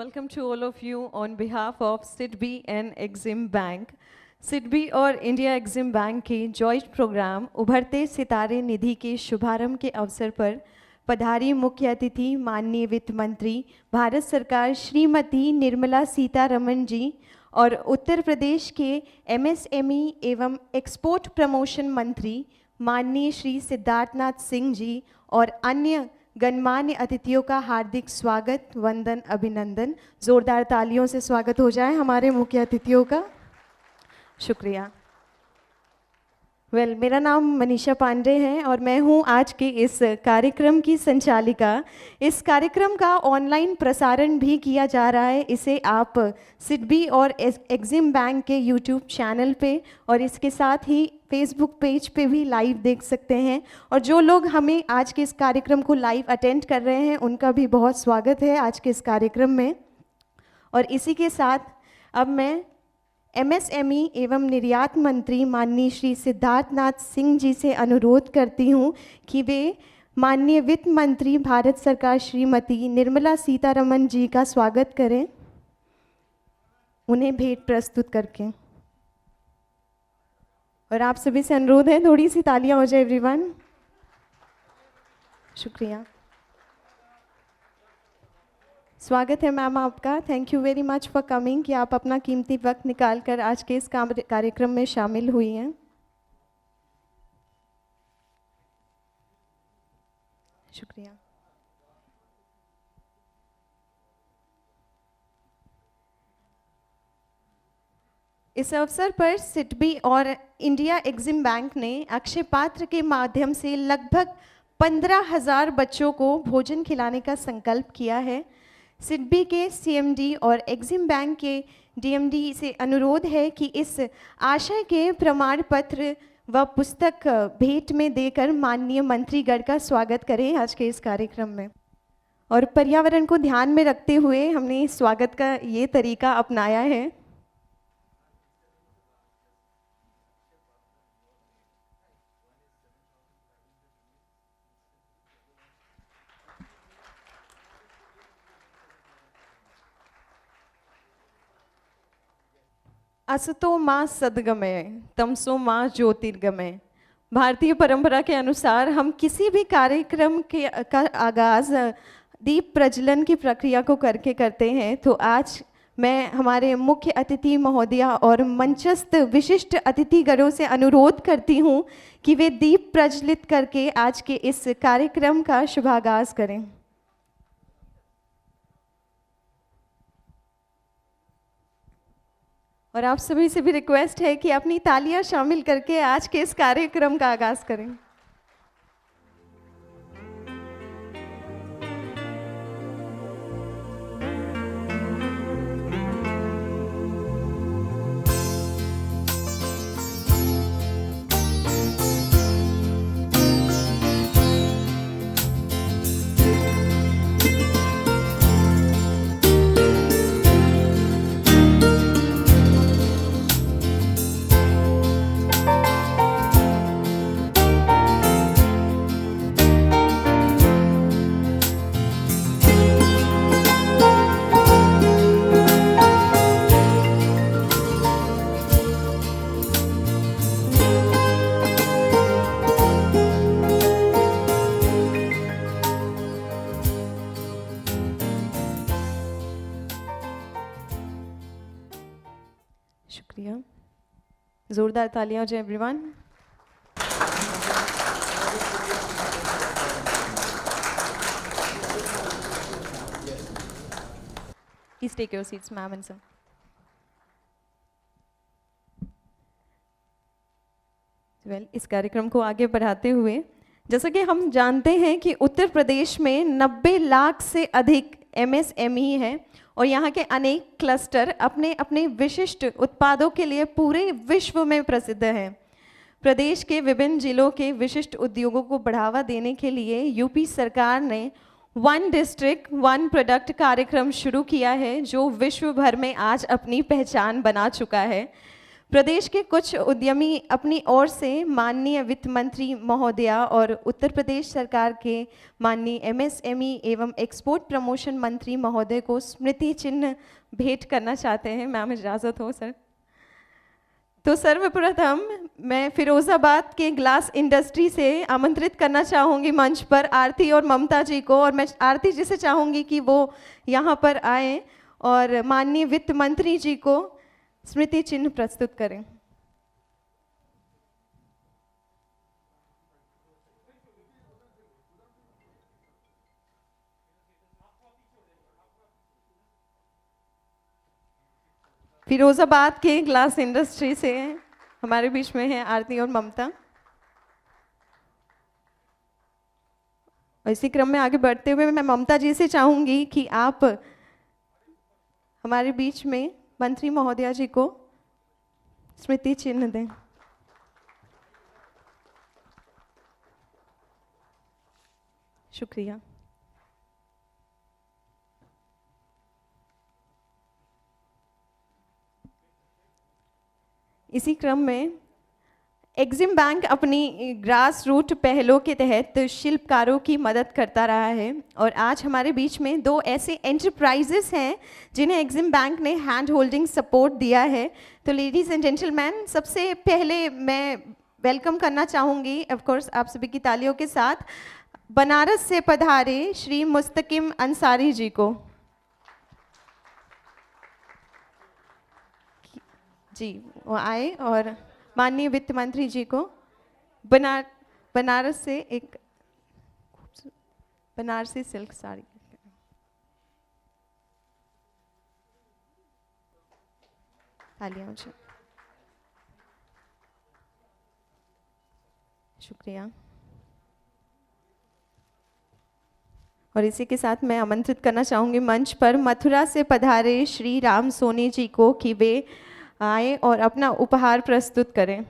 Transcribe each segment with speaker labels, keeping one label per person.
Speaker 1: welcome to all of you on behalf of SIDBI and Exim Bank. SIDBI और India EXIM bank के joint programme उभरते सितारे निधि के शुभारंभ के अवसर पर पधारी मुख्य अतिथि माननीय वित्त मंत्री भारत सरकार श्रीमती निर्मला सीतारमन जी और उत्तर प्रदेश के एमएसएमई एवं एक्सपोर्ट प्रमोशन मंत्री माननीय श्री सिद्धार्थनाथ सिंह जी और अन्य गणमान्य अतिथियों का हार्दिक स्वागत, वंदन, अभिनंदन। जोरदार तालियों से स्वागत हो जाए हमारे मुख्य अतिथियों का। शुक्रिया। मेरा नाम मनीषा पांडे है और मैं हूं आज के इस कार्यक्रम की संचालिका। इस कार्यक्रम का ऑनलाइन प्रसारण भी किया जा रहा है। इसे आप सिडबी और एक्जिम बैंक के यूट्यूब चैनल पे और इसके साथ ही फेसबुक पेज पे भी लाइव देख सकते हैं। और जो लोग हमें आज के इस कार्यक्रम को लाइव अटेंड कर रहे हैं उनका भी बहुत स्वागत है आज के इस कार्यक्रम में। और इसी के साथ अब मैं एमएसएमई एवं निर्यात मंत्री माननीय श्री सिद्धार्थनाथ सिंह जी से अनुरोध करती हूँ कि वे माननीय वित्त मंत्री भारत सरकार श्रीमती निर्मला सीतारमन जी का स्वागत करें, उन्हें भेंट प्रस्तुत करके। और आप सभी से अनुरोध है थोड़ी सी तालियां हो जाए एवरीवन। शुक्रिया। स्वागत है मैम आपका। Thank you very much for coming कि आप अपना कीमती वक्त निकाल कर आज के इस कार्यक्रम में शामिल हुई हैं। शुक्रिया। इस अवसर पर सिडबी और इंडिया एग्जिम बैंक ने अक्षय पात्र के माध्यम से लगभग 15,000 बच्चों को भोजन खिलाने का संकल्प किया है। सिडबी के सीएमडी और एग्जिम बैंक के डीएमडी से अनुरोध है कि इस आशय के प्रमाण पत्र व पुस्तक भेंट में देकर माननीय मंत्रीगण का स्वागत करें आज के इस कार्यक्रम में। और पर्यावरण को ध्यान में रखते हुए हमने स्वागत का ये तरीका अपनाया है। असतो माँ सद्गमय तमसो माँ ज्योतिर्गमय। भारतीय परंपरा के अनुसार हम किसी भी कार्यक्रम का आगाज दीप प्रज्वलन की प्रक्रिया को करके करते हैं। तो आज मैं हमारे मुख्य अतिथि महोदया और मंचस्थ विशिष्ट अतिथिगणों से अनुरोध करती हूँ कि वे दीप प्रज्वलित करके आज के इस कार्यक्रम का शुभागाज करें। और आप सभी से भी रिक्वेस्ट है कि अपनी तालियां शामिल करके आज के इस कार्यक्रम का आगाज करें। शुक्रिया। जोरदार तालियां हो जाए everyone. Please take your seats, ma'am and sir. इस कार्यक्रम को आगे बढ़ाते हुए जैसा कि हम जानते हैं कि उत्तर प्रदेश में 90 लाख से अधिक एमएसएमई है और यहाँ के अनेक क्लस्टर अपने अपने विशिष्ट उत्पादों के लिए पूरे विश्व में प्रसिद्ध हैं। प्रदेश के विभिन्न जिलों के विशिष्ट उद्योगों को बढ़ावा देने के लिए यूपी सरकार ने वन डिस्ट्रिक्ट वन प्रोडक्ट कार्यक्रम शुरू किया है जो विश्व भर में आज अपनी पहचान बना चुका है। प्रदेश के कुछ उद्यमी अपनी ओर से माननीय वित्त मंत्री महोदया और उत्तर प्रदेश सरकार के माननीय एमएसएमई एवं एक्सपोर्ट प्रमोशन मंत्री महोदय को स्मृति चिन्ह भेंट करना चाहते हैं। मैम इजाज़त हो सर। तो सर्वप्रथम मैं फिरोजाबाद के ग्लास इंडस्ट्री से आमंत्रित करना चाहूँगी मंच पर आरती और ममता जी को, और मैं आरती जी से चाहूँगी कि वो यहाँ पर आए और माननीय वित्त मंत्री जी को स्मृति चिन्ह प्रस्तुत करें। फिरोजाबाद के ग्लास इंडस्ट्री से हमारे बीच में है आरती और ममता। और इसी क्रम में आगे बढ़ते हुए मैं ममता जी से चाहूंगी कि आप हमारे बीच में मंत्री महोदया जी को स्मृति चिन्ह दें। शुक्रिया। इसी क्रम में एग्जिम बैंक अपनी ग्रास रूट पहलों के तहत शिल्पकारों की मदद करता रहा है, और आज हमारे बीच में दो ऐसे एंटरप्राइजेस हैं जिन्हें एग्जिम बैंक ने हैंड होल्डिंग सपोर्ट दिया है। तो लेडीज़ एंड जेंटलमैन, सबसे पहले मैं वेलकम करना चाहूँगी ऑफ कोर्स आप सभी की तालियों के साथ बनारस से पधारे श्री मुस्तकिम अंसारी जी को। जी वो आए, और माननीय वित्त मंत्री जी को बनारस से एक बनारसी सिल्क साड़ी। तालियां जी। शुक्रिया। और इसी के साथ मैं आमंत्रित करना चाहूँगी मंच पर मथुरा से पधारे श्री राम सोनी जी को कि वे आए और अपना उपहार प्रस्तुत करें।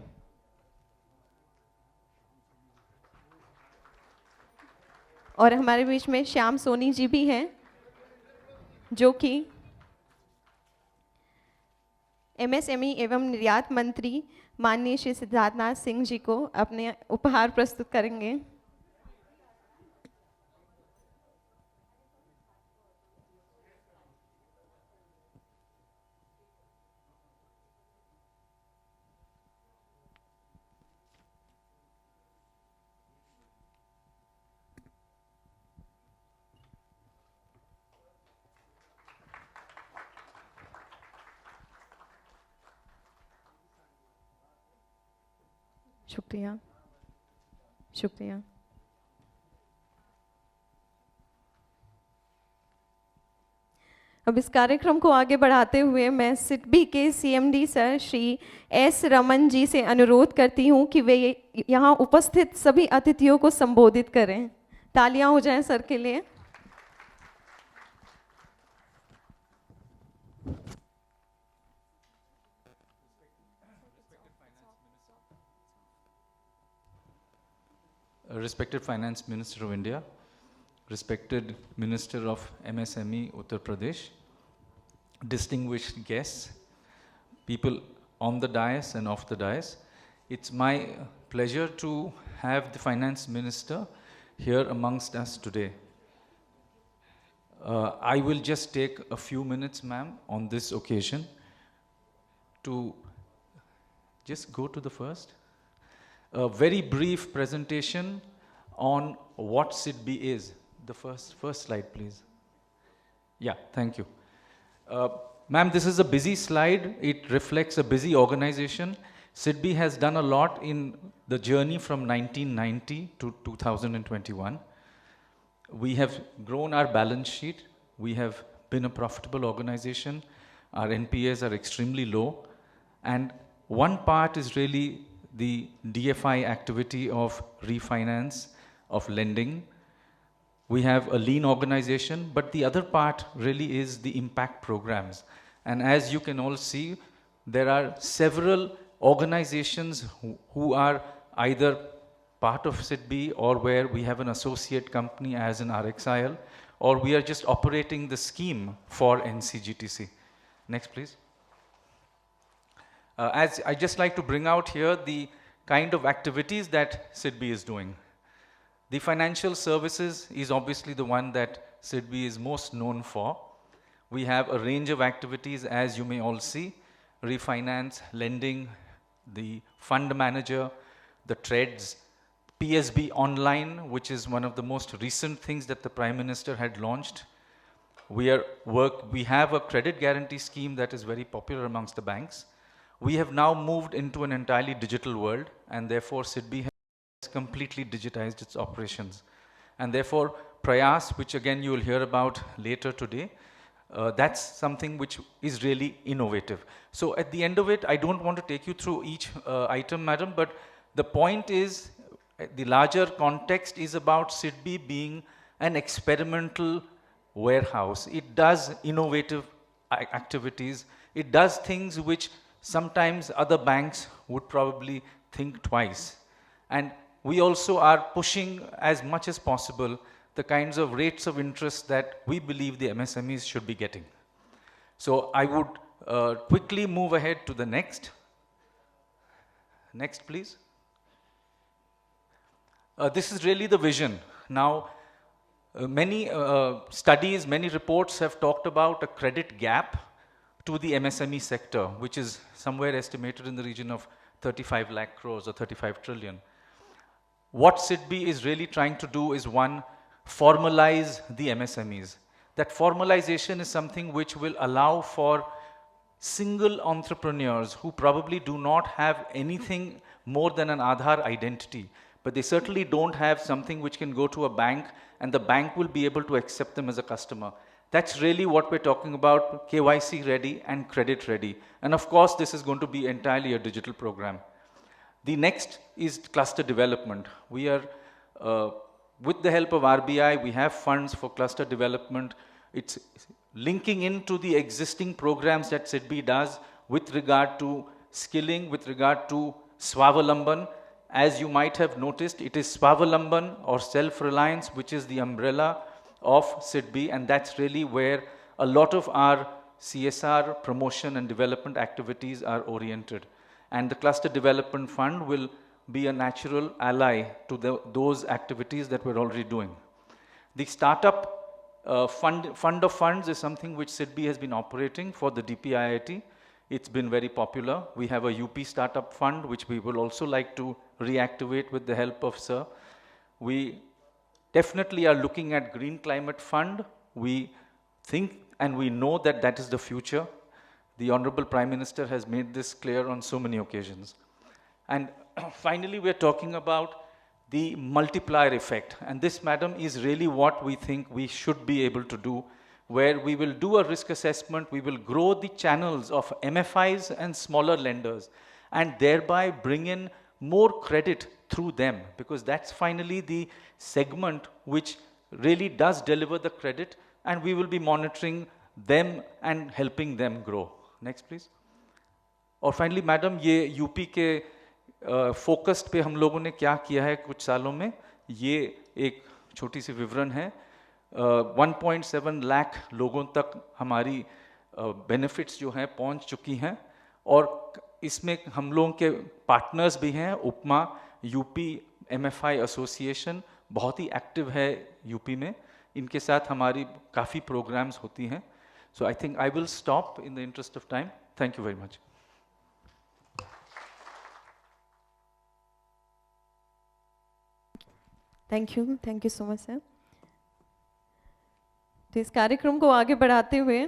Speaker 1: और हमारे बीच में श्याम सोनी जी भी हैं जो कि एमएसएमई एवं निर्यात मंत्री माननीय श्री सिद्धार्थनाथ सिंह जी को अपने उपहार प्रस्तुत करेंगे। शुक्रिया। शुक्रिया। अब इस कार्यक्रम को आगे बढ़ाते हुए मैं सिडबी के CMD sir Shri S Raman ji से अनुरोध करती हूं कि वे यहाँ उपस्थित सभी अतिथियों को संबोधित करें। तालियां हो जाएं सर के लिए।
Speaker 2: Respected Finance Minister of India, respected Minister of MSME Uttar Pradesh, distinguished guests, people on the dais and off the dais, it's my pleasure to have the Finance Minister here amongst us today. I will just take a few minutes, ma'am, on this occasion to just go to the first. A very brief presentation on what SIDBI is. The first slide, please. Yeah, thank you. Ma'am, this is a busy slide. It reflects a busy organization. SIDBI has done a lot in the journey from 1990 to 2021. We have grown our balance sheet. We have been a profitable organization. Our NPAs are extremely low. And one part is really the DFI activity of refinance, of lending. We have a lean organization, but the other part really is the impact programs. And as you can all see, there are several organizations who are either part of SIDBI or where we have an associate company as an RXIL, or we are just operating the scheme for NCGTC. Next, please. As I just like to bring out here the kind of activities that SIDBI is doing. The financial services is obviously the one that SIDBI is most known for. We have a range of activities, as you may all see: refinance, lending, the fund manager, the trades, PSB online, which is one of the most recent things that the Prime Minister had launched. We have a credit guarantee scheme that is very popular amongst the banks. We have now moved into an entirely digital world, and therefore SIDBI has completely digitized its operations. And therefore Prayas, which again you will hear about later today, that's something which is really innovative. So at the end of it, I don't want to take you through each item, madam, but the point is, the larger context is about SIDBI being an experimental warehouse. It does innovative activities. It does things which sometimes other banks would probably think twice. And we also are pushing as much as possible the kinds of rates of interest that we believe the MSMEs should be getting. So I would quickly move ahead to the next. Next, please. This is really the vision. Now, many studies, many reports have talked about a credit gap to the MSME sector, which is somewhere estimated in the region of 35 lakh crores or 35 trillion. What SIDBI is really trying to do is, one, formalize the MSMEs. That formalization is something which will allow for single entrepreneurs who probably do not have anything more than an Aadhaar identity, but they certainly don't have something which can go to a bank and the bank will be able to accept them as a customer. That's really what we're talking about: KYC ready and credit ready. And of course, this is going to be entirely a digital program. The next is cluster development. We are, with the help of RBI, we have funds for cluster development. It's linking into the existing programs that SIDBI does with regard to skilling, with regard to Swavalamban. As you might have noticed, it is Swavalamban or self-reliance, which is the umbrella of SIDBI, and that's really where a lot of our CSR promotion and development activities are oriented. And the Cluster Development Fund will be a natural ally to those activities that we're already doing. The startup fund of funds is something which SIDBI has been operating for the DPIIT. It's been very popular. We have a UP startup fund, which we will also like to reactivate with the help of Sir. We definitely are looking at Green Climate Fund. We think and we know that that is the future. The Honorable Prime Minister has made this clear on so many occasions. And finally, we're talking about the multiplier effect. And this, madam, is really what we think we should be able to do, where we will do a risk assessment, we will grow the channels of MFIs and smaller lenders, and thereby bring in more credit through them, because that's finally the segment which really does deliver the credit, and we will be monitoring them and helping them grow. Next, please. और finally madam, ये UP के focused पे हम लोगों ने क्या किया है कुछ सालों में, ये एक छोटी सी विवरण है. 1.7 लाख लोगों तक हमारी बेनिफिट्स जो हैं पहुंच चुकी हैं, और इसमें हम लोगों के पार्टनर्स भी हैं. उपमा, यूपी MFI एसोसिएशन बहुत ही एक्टिव है यूपी में, इनके साथ हमारी काफ़ी प्रोग्राम्स होती हैं. So I think I will stop in the interest of time. Thank you very much.
Speaker 1: Thank you so much sir. तो इस कार्यक्रम को आगे बढ़ाते हुए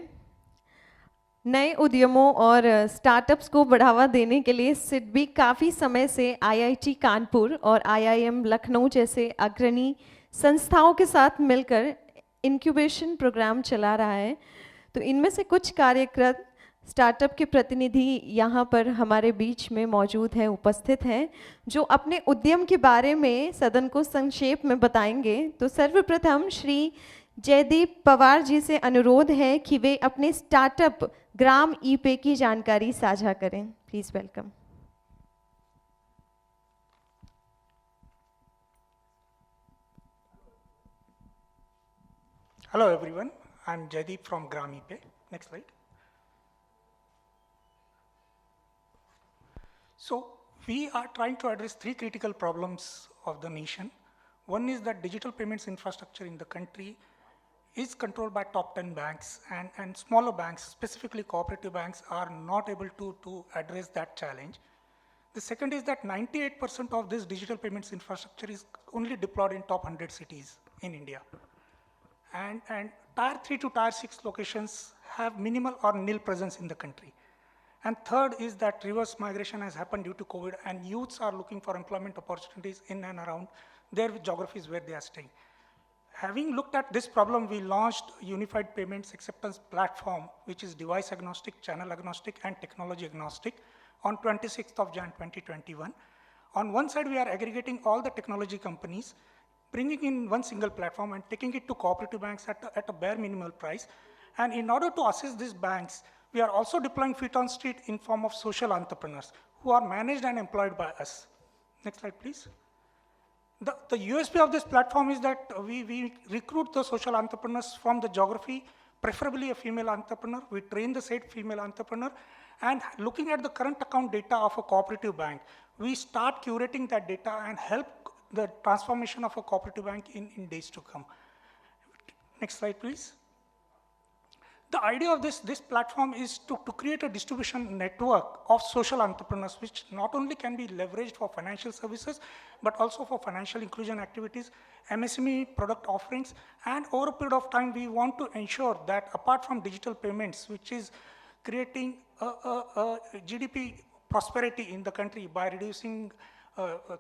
Speaker 1: नए उद्यमों और स्टार्टअप्स को बढ़ावा देने के लिए सिडबी काफ़ी समय से IIT कानपुर और IIM लखनऊ जैसे अग्रणी संस्थाओं के साथ मिलकर इंक्यूबेशन प्रोग्राम चला रहा है. तो इनमें से कुछ कार्यक्रम स्टार्टअप के प्रतिनिधि यहाँ पर हमारे बीच में मौजूद हैं, उपस्थित हैं, जो अपने उद्यम के बारे में सदन को संक्षेप में बताएंगे. तो सर्वप्रथम श्री जयदीप पवार जी से अनुरोध है कि वे अपने स्टार्टअप ग्राम ई-पे की जानकारी साझा करें. Please welcome.
Speaker 3: Hello everyone, I'm Jaideep from Gram e-Pay. Next slide. So we are trying to address three critical problems of the nation. One is that digital payments infrastructure in the country is controlled by top 10 banks, and smaller banks, specifically cooperative banks, are not able to address that challenge. The second is that 98% of this digital payments infrastructure is only deployed in top 100 cities in India. And tier 3 to tier 6 locations have minimal or nil presence in the country. And third is that reverse migration has happened due to COVID, and youths are looking for employment opportunities in and around their geographies where they are staying. Having looked at this problem, we launched Unified Payments Acceptance Platform, which is device agnostic, channel agnostic, and technology agnostic, on 26th of Jan 2021. On one side, we are aggregating all the technology companies, bringing in one single platform and taking it to cooperative banks at a bare minimal price. And in order to assist these banks, we are also deploying feet on street in form of social entrepreneurs who are managed and employed by us. Next slide, please. The USP of this platform is that we recruit the social entrepreneurs from the geography, preferably a female entrepreneur. We train the said female entrepreneur, and looking at the current account data of a cooperative bank, we start curating that data and help the transformation of a cooperative bank in days to come. Next slide, please. The idea of this platform is to create a distribution network of social entrepreneurs, which not only can be leveraged for financial services, but also for financial inclusion activities, MSME product offerings, and over a period of time, we want to ensure that apart from digital payments, which is creating a GDP prosperity in the country by reducing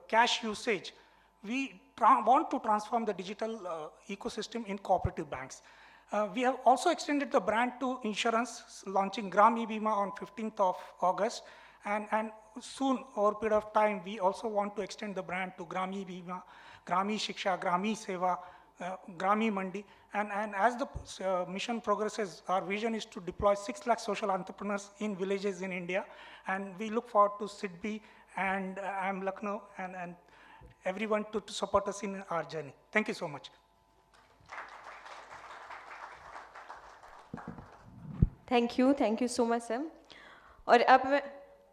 Speaker 3: cash usage, we want to transform the digital ecosystem in cooperative banks. We have also extended the brand to insurance, launching Gram E-Bima on 15th of August. And soon, over a period of time, we also want to extend the brand to Gram E-Bima, Gram E-Shiksha, Gram E-Seva, Gram E-Mandi. And as the mission progresses, our vision is to deploy 6 lakh social entrepreneurs in villages in India. And we look forward to SIDBI and IIM Lucknow and everyone to support us in our journey. Thank you so much.
Speaker 1: Thank you so much sir. और अब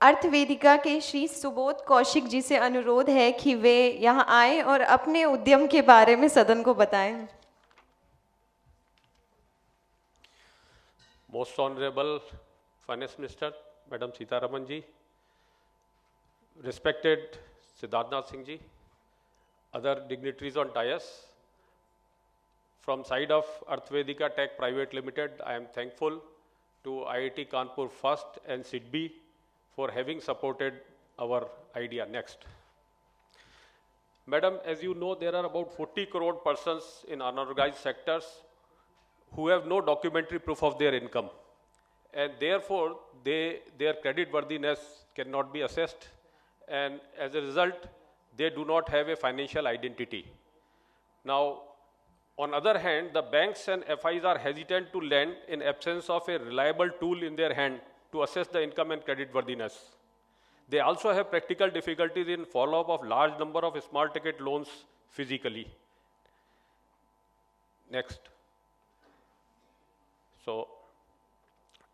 Speaker 1: अर्थवेदिका के श्री सुबोध कौशिक जी से अनुरोध है कि वे यहाँ आए और अपने उद्यम के बारे में सदन को बताएं।
Speaker 4: Most Honorable Finance Minister, Madam Sitharaman ji, respected Siddharth Singh ji, other dignitaries on dais, from side of Arthvedika Tech Private Limited, I am thankful to IIT Kanpur First and SIDBI for having supported our idea. Next. Madam, as you know, there are about 40 crore persons in unorganized sectors who have no documentary proof of their income. And therefore, their credit worthiness cannot be assessed. And as a result, they do not have a financial identity. Now, on the other hand, the banks and FIs are hesitant to lend in absence of a reliable tool in their hand to assess the income and credit worthiness. They also have practical difficulties in follow-up of large number of small ticket loans physically. Next. So,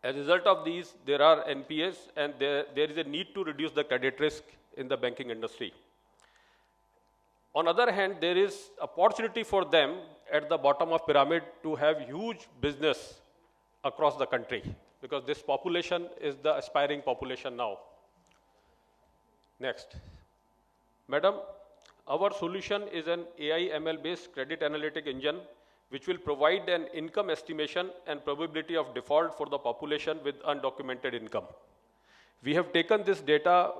Speaker 4: as a result of these, there are NPAs and there is a need to reduce the credit risk in the banking industry. On the other hand, there is opportunity for them at the bottom of pyramid to have huge business across the country, because this population is the aspiring population now. Next. Madam, our solution is an AI/ML based credit analytic engine which will provide an income estimation and probability of default for the population with undocumented income. We have taken this data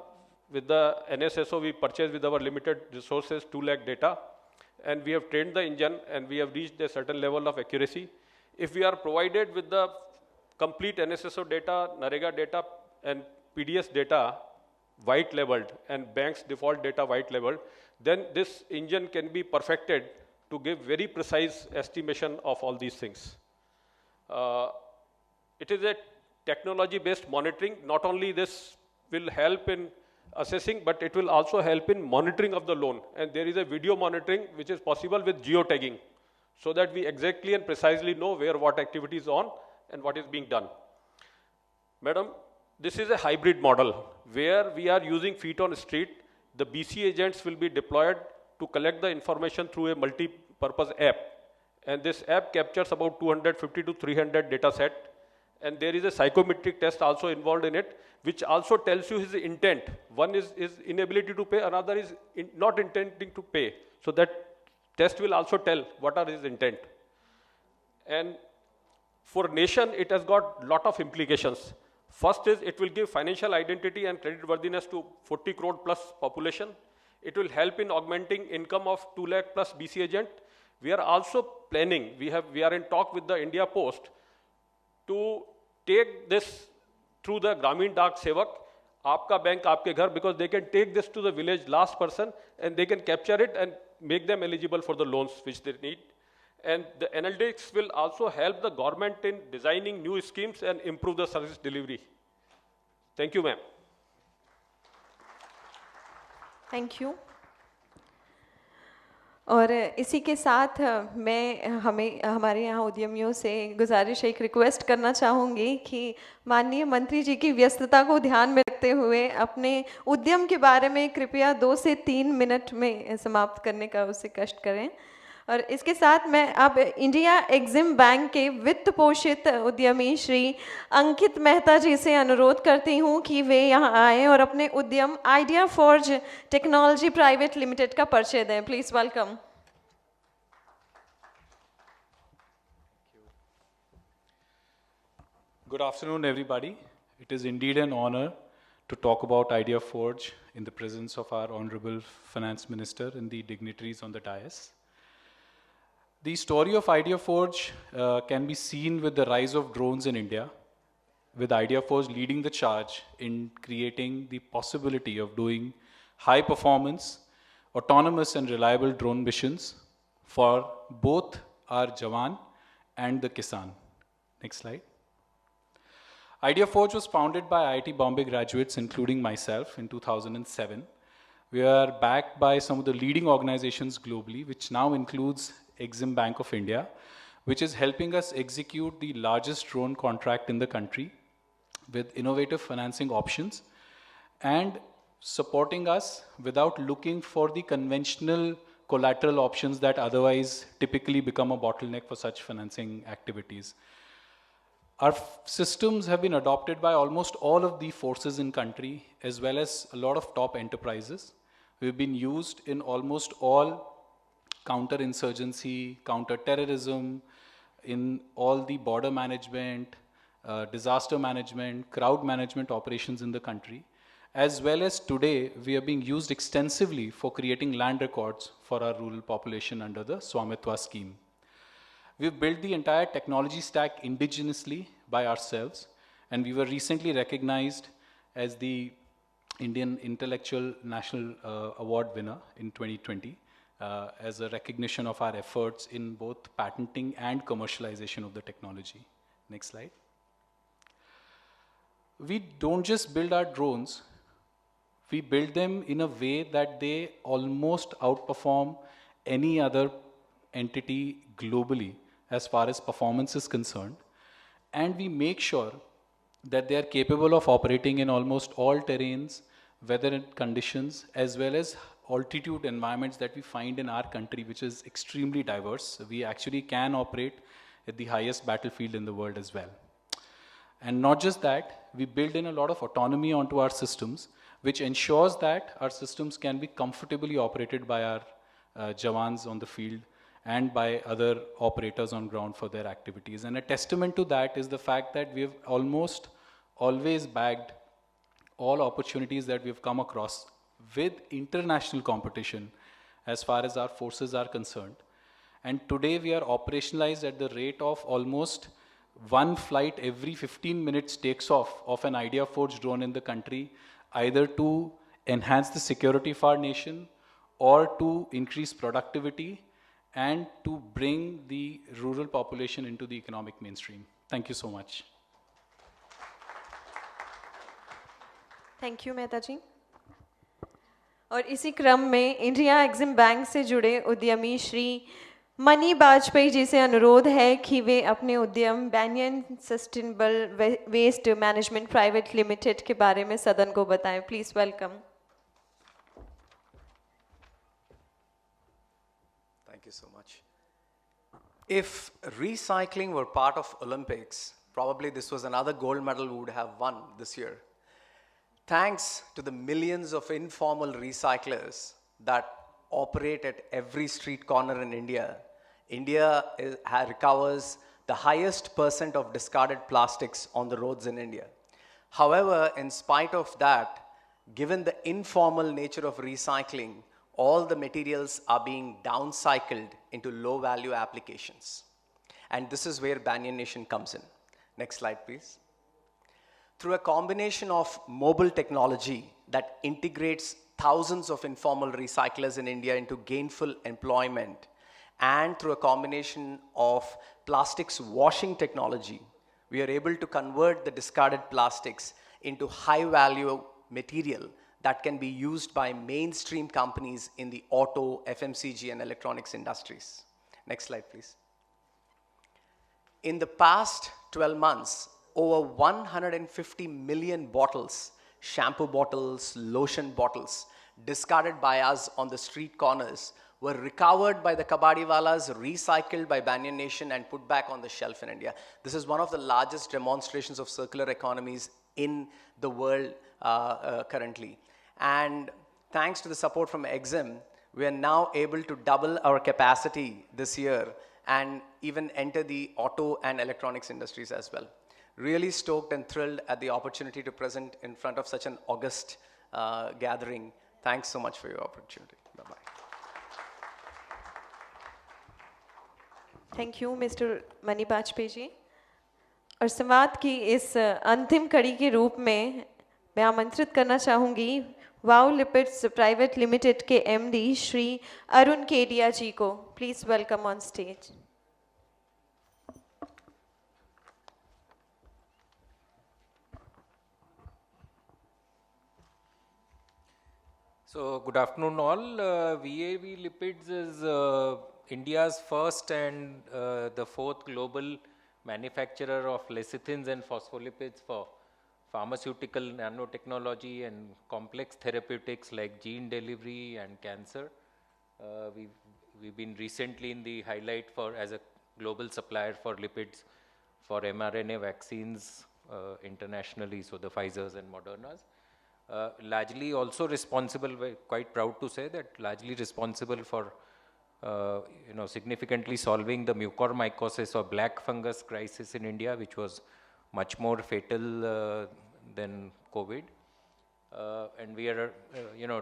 Speaker 4: with the NSSO we purchased with our limited resources, 2 lakh data, and we have trained the engine and we have reached a certain level of accuracy. If we are provided with the complete NSSO data, NREGA data, and PDS data white labeled and banks default data white labeled, then this engine can be perfected to give very precise estimation of all these things. It is a technology-based monitoring. Not only this will help in assessing, but it will also help in monitoring of the loan. And there is a video monitoring which is possible with geotagging, so that we exactly and precisely know where what activity is on and what is being done. Madam, this is a hybrid model where we are using feet on street. The BC agents will be deployed to collect the information through a multi-purpose app. And this app captures about 250 to 300 data set. And there is a psychometric test also involved in it, which also tells you his intent. One is inability to pay, another is not intending to pay. So that test will also tell what are his intent. And for nation, it has got lot of implications. First is it will give financial identity and creditworthiness to 40 crore plus population. It will help in augmenting income of 2 lakh plus BC agent. We are also planning, we are in talk with the India Post to take this through the Gramin Dak Sevak, Aapka Bank, Aapke Ghar, because they can take this to the village last person and they can capture it and make them eligible for the loans which they need. And the analytics will also help the government in designing new schemes and improve the service delivery. Thank you, ma'am.
Speaker 1: Thank you. और इसी के साथ मैं हमारे यहाँ उद्यमियों से गुजारिश एक रिक्वेस्ट करना चाहूँगी कि माननीय मंत्री जी की व्यस्तता को ध्यान में रखते हुए अपने उद्यम के बारे में कृपया 2 से 3 मिनट में समाप्त करने का उससे कष्ट करें। और इसके साथ मैं अब इंडिया एग्जिम बैंक के वित्त पोषित उद्यमी श्री अंकित मेहता जी से अनुरोध करती हूँ कि वे यहाँ आएँ और अपने उद्यम idea forge technology private limited का परिचय दें। Please welcome.
Speaker 5: Good afternoon, everybody. It is indeed an honor to talk about Idea Forge in the presence of our Honorable Finance Minister and the dignitaries on the dais. The story of Idea Forge can be seen with the rise of drones in India, with Idea Forge leading the charge in creating the possibility of doing high performance, autonomous and reliable drone missions for both our Jawan and the Kisan. Next slide. Idea Forge was founded by IIT Bombay graduates, including myself, in 2007. We are backed by some of the leading organizations globally, which now includes Exim Bank of India, which is helping us execute the largest drone contract in the country with innovative financing options and supporting us without looking for the conventional collateral options that otherwise typically become a bottleneck for such financing activities. Our systems have been adopted by almost all of the forces in country, as well as a lot of top enterprises. We've been used in almost all counter-insurgency, counter-terrorism, in all the border management, disaster management, crowd management operations in the country, as well as today we are being used extensively for creating land records for our rural population under the Swamitwa scheme. We've built the entire technology stack indigenously by ourselves, and we were recently recognized as the Indian Intellectual National Award winner in 2020 as a recognition of our efforts in both patenting and commercialization of the technology. Next slide. We don't just build our drones, we build them in a way that they almost outperform any other entity globally as far as performance is concerned. And we make sure that they are capable of operating in almost all terrains, weather conditions, as well as altitude environments that we find in our country, which is extremely diverse. We actually can operate at the highest battlefield in the world as well. And not just that, we build in a lot of autonomy onto our systems, which ensures that our systems can be comfortably operated by our Jawans on the field and by other operators on ground for their activities. And a testament to that is the fact that we've almost always bagged all opportunities that we've come across with international competition as far as our forces are concerned. And today we are operationalized at the rate of almost 1 flight every 15 minutes takes off of an Idea Forge drone in the country, either to enhance the security of our nation or to increase productivity and to bring the rural population into the economic mainstream. Thank you so much.
Speaker 1: Thank you Mehta ji. और इसी क्रम में India EXIM bank से जुड़े उद्यमी Shri money Vajpayee जी से अनुरोध है कि वे अपने उद्यम Banyan sustainable waste management private limited के बारे में सदन को बताएं। Please welcome.
Speaker 6: Thank you so much. If recycling were part of Olympics, probably this was another gold medal we would have won this year. Thanks to the millions of informal recyclers that operate at every street corner in India, recovers the highest percent of discarded plastics on the roads in India. However, in spite of that, given the informal nature of recycling, all the materials are being downcycled into low-value applications. And this is where Banyan Nation comes in. Next slide, please. Through a combination of mobile technology that integrates thousands of informal recyclers in India into gainful employment, and through a combination of plastics washing technology, we are able to convert the discarded plastics into high-value material that can be used by mainstream companies in the auto, FMCG, and electronics industries. Next slide, please. In the past 12 months, over 150 million bottles, shampoo bottles, lotion bottles, discarded by us on the street corners were recovered by the kabadiwalas, recycled by Banyan Nation, and put back on the shelf in India. This is one of the largest demonstrations of circular economies in the world currently. And thanks to the support from EXIM, we are now able to double our capacity this year and even enter the auto and electronics industries as well. Really stoked and thrilled at the opportunity to present in front of such an august gathering. Thanks so much for your opportunity. Bye-bye.
Speaker 1: Thank you mister Mani Vajpayee ji. और संवाद की इस अंतिम कड़ी के रूप में मैं आमंत्रित करना चाहूँगी वाओ लिपिड्स प्राइवेट लिमिटेड के एमडी श्री अरुण केडिया जी को। Please welcome on stage.
Speaker 7: So good afternoon all. VAV Lipids is India's first and the fourth global manufacturer of lecithins and phospholipids for pharmaceutical nanotechnology and complex therapeutics like gene delivery and cancer. We've been recently in the highlight for as a global supplier for lipids for mRNA vaccines internationally, so the Pfizers and Modernas. Largely also responsible, we're quite proud to say that largely responsible for significantly solving the mucormycosis or black fungus crisis in India, which was much more fatal than COVID. And we are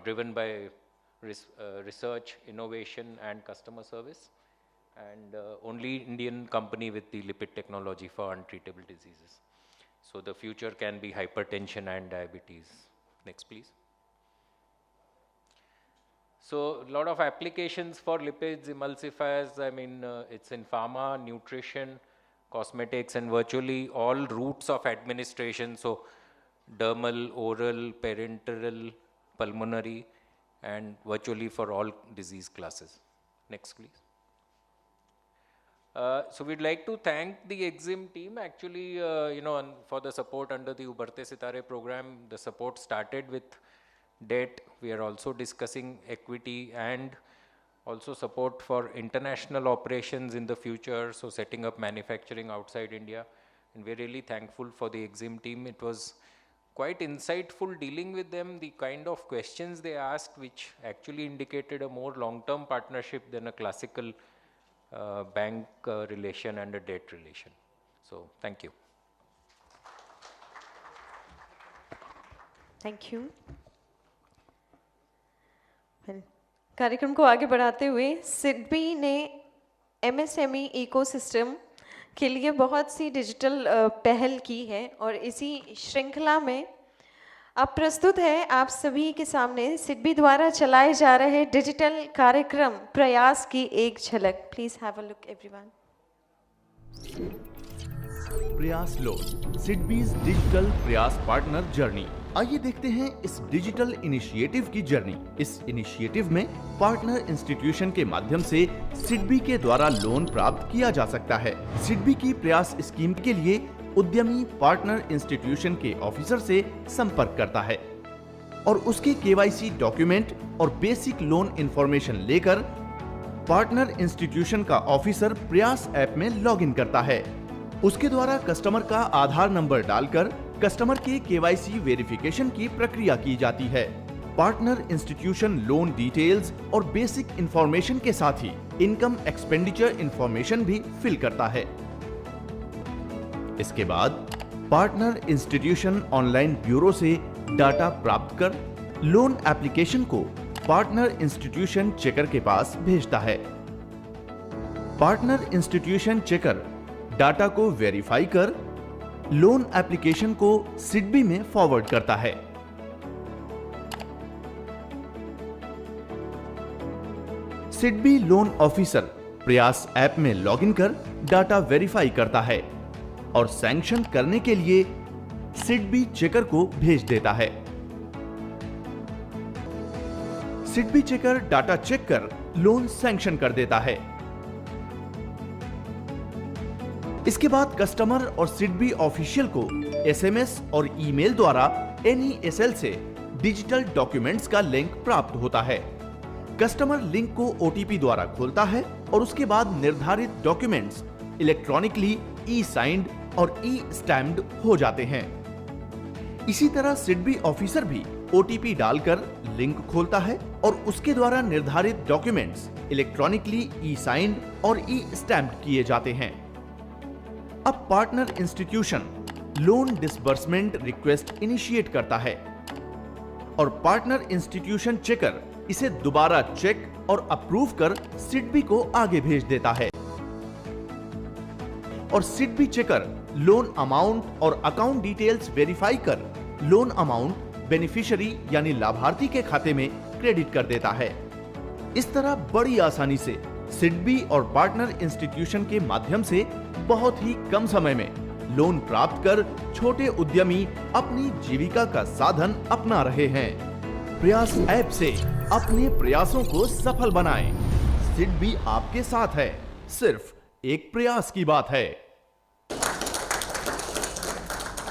Speaker 7: driven by research, innovation and customer service, and only Indian company with the lipid technology for untreatable diseases. So the future can be hypertension and diabetes. Next, please. So a lot of applications for lipids, emulsifiers, I mean, it's in pharma, nutrition, cosmetics, and virtually all routes of administration. So dermal, oral, parenteral, pulmonary, and virtually for all disease classes. Next, please. So we'd like to thank the EXIM team actually, for the support under the Ubharte Sitaare program. The support started with debt. We are also discussing equity and also support for international operations in the future. So setting up manufacturing outside India. And we're really thankful for the EXIM team. It was quite insightful dealing with them, the kind of questions they asked, which actually indicated a more long-term partnership than a classical bank relation and a debt relation. So, thank you.
Speaker 1: Thank you. कार्यक्रम को आगे बढ़ाते हुए सिडबी ने MSME ecosystem के लिए बहुत सी digital पहल की है और इसी श्रृंखला में अब प्रस्तुत है आप सभी के सामने सिडबी द्वारा चलाए जा रहे डिजिटल कार्यक्रम प्रयास की एक झलक। Please have a look everyone.
Speaker 8: प्रयास लोन, सिडबीज डिजिटल प्रयास पार्टनर जर्नी। आइए देखते हैं इस डिजिटल इनिशिएटिव की जर्नी। इस इनिशिएटिव में पार्टनर इंस्टीट्यूशन के माध्यम से सिडबी के द्वारा लोन प्राप्त किया जा सकता है। सिडबी की प्रयास स्कीम के लिए उद्यमी पार्टनर इंस्टीट्यूशन के ऑफिसर से संपर्क करता है और उसके केवाईसी डॉक्यूमेंट और बेसिक लोन इंफॉर्मेशन लेकर पार्टनर इंस्टीट्यूशन का ऑफिसर प्रयास ऐप में लॉगिन करता है। उसके द्वारा कस्टमर का आधार नंबर डालकर कस्टमर के केवाईसी वेरिफिकेशन की प्रक्रिया की जाती है। पार्टनर इंस्टीट्यूशन लोन डिटेल्स और बेसिक इंफॉर्मेशन के साथ ही इनकम एक्सपेंडिचर इंफॉर्मेशन भी फिल करता है। इसके बाद पार्टनर इंस्टीट्यूशन ऑनलाइन ब्यूरो से डाटा प्राप्त कर लोन एप्लीकेशन को पार्टनर इंस्टीट्यूशन चेकर के पास भेजता है। पार्टनर इंस्टीट्यूशन चेकर डाटा को वेरीफाई कर लोन एप्लीकेशन को सिडबी में फॉरवर्ड करता है। सिडबी लोन ऑफिसर प्रयास ऐप में लॉगिन कर डाटा वेरीफाई करता है और सैंक्शन करने के लिए सिडबी चेकर को भेज देता है। सिडबी चेकर डाटा चेक कर लोन सैंक्शन कर देता है। इसके बाद कस्टमर और सिडबी ऑफिशियल को एसएमएस और ईमेल द्वारा NESL से डिजिटल डॉक्यूमेंट्स का लिंक प्राप्त होता है। कस्टमर लिंक को OTP द्वारा खोलता है और उसके बाद निर्धारित डॉक्यूमेंट्स इलेक्ट्रॉनिकली ई-साइंड और ई-स्टैम्प्ड हो जाते हैं। इसी तरह सिडबी ऑफिसर भी OTP डालकर लिंक खोलता है और उसके द्वारा निर्धारित डॉक्यूमेंट्स इलेक्ट्रॉनिकली ई-साइंड और ई-स्टैम्प्ड किए जाते हैं। अब partner institution loan disbursement request initiate करता है और पार्टनर इंस्टीट्यूशन चेकर इसे दोबारा चेक और अप्रूव कर सिडबी को आगे भेज देता है और सिडबी चेकर लोन अमाउंट और अकाउंट डिटेल्स वेरीफाई कर लोन अमाउंट बेनिफिशियरी यानी लाभार्थी के खाते में क्रेडिट कर देता है। इस तरह बड़ी आसानी से सिडबी और पार्टनर इंस्टीट्यूशन के माध्यम से बहुत ही कम समय में लोन प्राप्त कर छोटे उद्यमी अपनी जीविका का साधन अपना रहे हैं। प्रयास ऐप से अपने प्रयासों को सफल बनाएं। सिडबी आपके साथ है, सिर्फ एक प्रयास की बात है।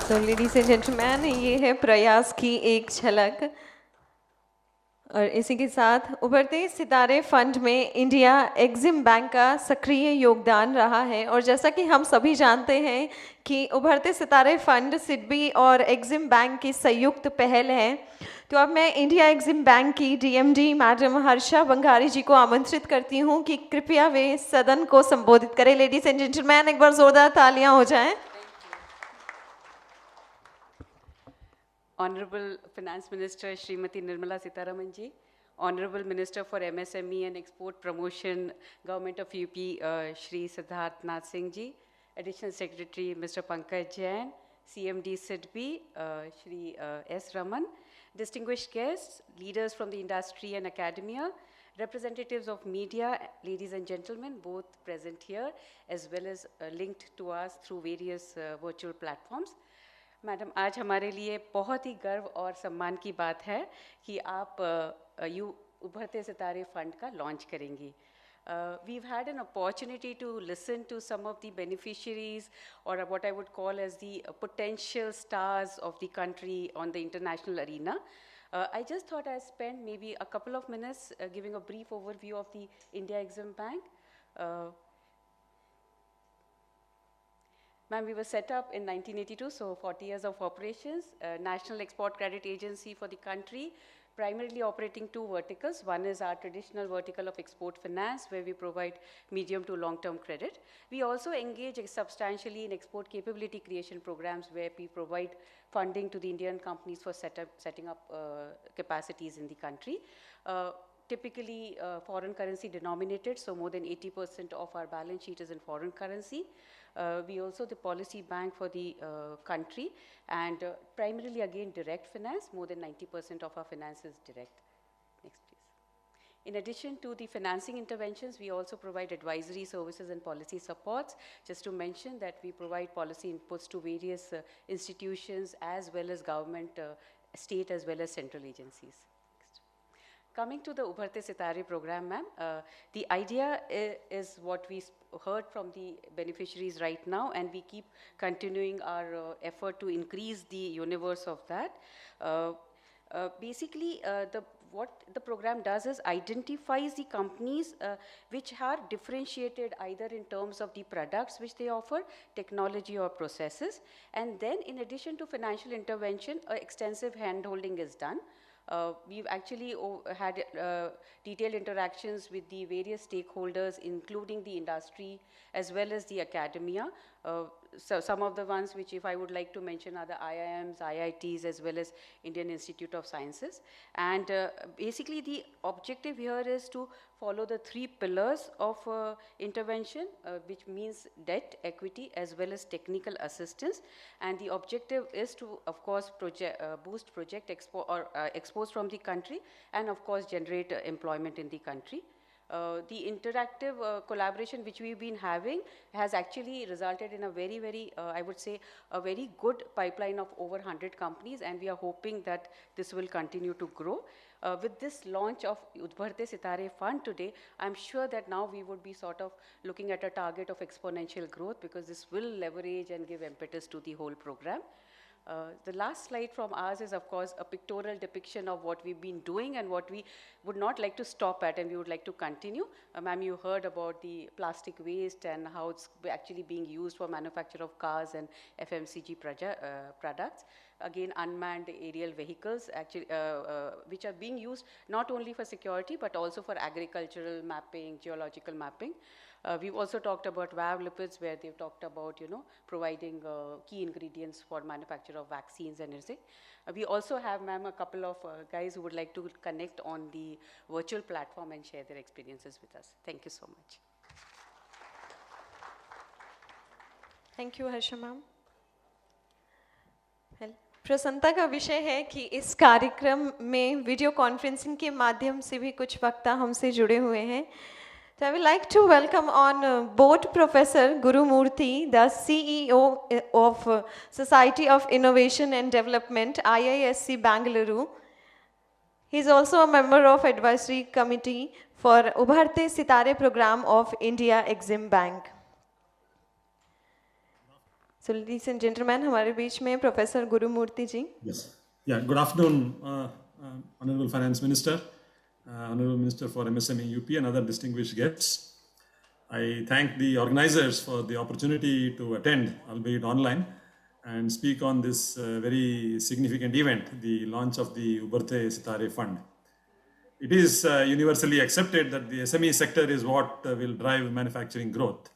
Speaker 1: तो लेडीज एंड जेंटलमैन, ये है प्रयास की एक झलक और इसी के साथ उभरते सितारे फंड में इंडिया एग्जिम बैंक का सक्रिय योगदान रहा है। और जैसा कि हम सभी जानते हैं कि उभरते सितारे फंड सिडबी और एग्जिम बैंक की संयुक्त पहल है, तो अब मैं इंडिया एग्जिम बैंक की DMD मैडम हर्षा बंगारी जी को आमंत्रित करती हूं कि कृपया वे सदन को संबोधित करें। लेडीज एंड जेंटलमैन, एक बार जोरदार तालियां हो जाएं।
Speaker 9: Honorable Finance Minister Srimati Nirmala Sitharaman ji, Honorable Minister for MSME and Export Promotion, Government of UP, Shri Siddharth Nath Singh ji, Additional Secretary Mr. Pankaj Jain, CMD SIDBI, Shri S. Raman, distinguished guests, leaders from the industry and academia, representatives of media, ladies and gentlemen, both present here as well as linked to us through various virtual platforms. Madam, आज हमारे लिए बहुत ही गर्व और सम्मान की बात है कि आप उभरते सितारे फंड का लॉन्च करेंगी। We've had an opportunity to listen to some of the beneficiaries or what I would call as the potential stars of the country on the international arena. I just thought I'd spend maybe a couple of minutes giving a brief overview of the India Exim Bank. Ma'am, we were set up in 1982, so 40 years of operations, National Export Credit Agency for the country, primarily operating two verticals. One is our traditional vertical of export finance, where we provide medium to long-term credit. We also engage substantially in export capability creation programs, where we provide funding to the Indian companies for setting up capacities in the country. Typically foreign currency denominated, so more than 80% of our balance sheet is in foreign currency. We also the policy bank for the country, and primarily again direct finance. More than 90% of our finance is direct. Next, please. In addition to the financing interventions, we also provide advisory services and policy supports. Just to mention that we provide policy inputs to various institutions as well as government, state as well as central agencies. Coming to the Ubharte Sitaare program, ma'am, the idea is what we heard from the beneficiaries right now, and we keep continuing our effort to increase the universe of that. Basically, what the program does is identifies the companies which are differentiated either in terms of the products which they offer, technology or processes, and then in addition to financial intervention, extensive hand-holding is done. We've actually had detailed interactions with the various stakeholders, including the industry as well as the academia. So some of the ones which if I would like to mention are the IIMs, IITs, as well as Indian Institute of Sciences. And basically the objective here is to follow the 3 pillars of intervention, which means debt, equity, as well as technical assistance. And the objective is to, of course, boost project expos from the country, and of course generate employment in the country. The interactive collaboration which we've been having has actually resulted in a very, I would say, a very good pipeline of over 100 companies, and we are hoping that this will continue to grow. With this launch of Ubharte Sitaare Fund today, I'm sure that now we would be sort of looking at a target of exponential growth, because this will leverage and give impetus to the whole program. The last slide from ours is, of course, a pictorial depiction of what we've been doing and what we would not like to stop at, and we would like to continue. Ma'am, you heard about the plastic waste and how it's actually being used for manufacture of cars and FMCG products. Again, unmanned aerial vehicles, actually, which are being used not only for security, but also for agricultural mapping, geological mapping. We've also talked about VAV lipids, where they've talked about, providing key ingredients for manufacture of vaccines and everything. We also have, ma'am, a couple of guys who would like to connect on the virtual platform and share their experiences with us. Thank you so much.
Speaker 1: Thank you Harsha ma'am. प्रसन्नता का विषय है कि इस कार्यक्रम में video conferencing के माध्यम से भी कुछ वक्ता हमसे जुड़े हुए हैं. So I would like to welcome on board Professor Gurumurthy, the CEO of Society of Innovation and Development, IISc Bangalore. He is also a member of Advisory Committee for Ubharte Sitaare Program of India Exim Bank. So ladies and gentlemen, हमारे बीच में Professor Gurumurthy ji.
Speaker 10: Yes. Yeah. Good afternoon, Honorable Finance Minister, Honorable Minister for MSME UP, and other distinguished guests. I thank the organizers for the opportunity to attend, albeit online, and speak on this very significant event, the launch of the Ubharte Sitaare Fund. It is universally accepted that the SME sector is what will drive manufacturing growth.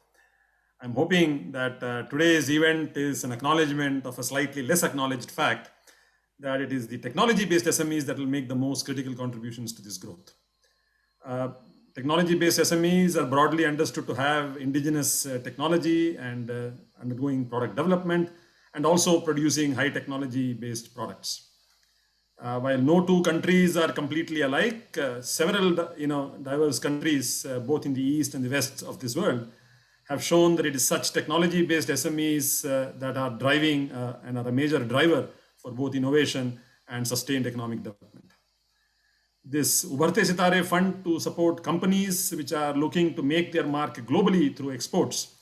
Speaker 10: I'm hoping that today's event is an acknowledgement of a slightly less acknowledged fact, that it is the technology-based SMEs that will make the most critical contributions to this growth. Technology-based SMEs are broadly understood to have indigenous technology and undergoing product development, and also producing high technology-based products. While no 2 countries are completely alike, several diverse countries, both in the east and the west of this world, have shown that it is such technology-based SMEs that are driving and are a major driver for both innovation and sustained economic development. This Ubharte Sitaare Fund to support companies which are looking to make their mark globally through exports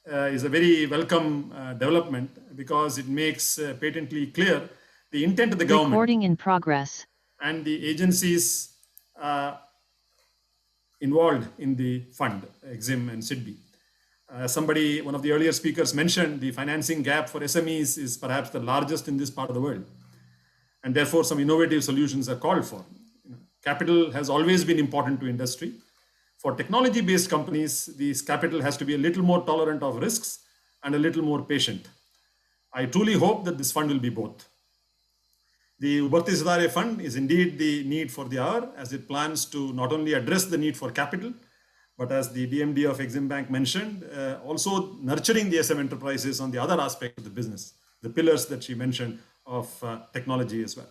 Speaker 10: is a very welcome development, because it makes patently clear the intent of the government.
Speaker 11: Recording in progress.
Speaker 10: And the agencies involved in the fund, Exim and SIDBI. One of the earlier speakers mentioned the financing gap for SMEs is perhaps the largest in this part of the world. And therefore, some innovative solutions are called for. Capital has always been important to industry. For technology-based companies, this capital has to be a little more tolerant of risks and a little more patient. I truly hope that this fund will be both. The Ubharte Sitaare Fund is indeed the need for the hour, as it plans to not only address the need for capital, but as the DMD of Exim Bank mentioned, also nurturing the SM enterprises on the other aspect of the business, the pillars that she mentioned of technology as well.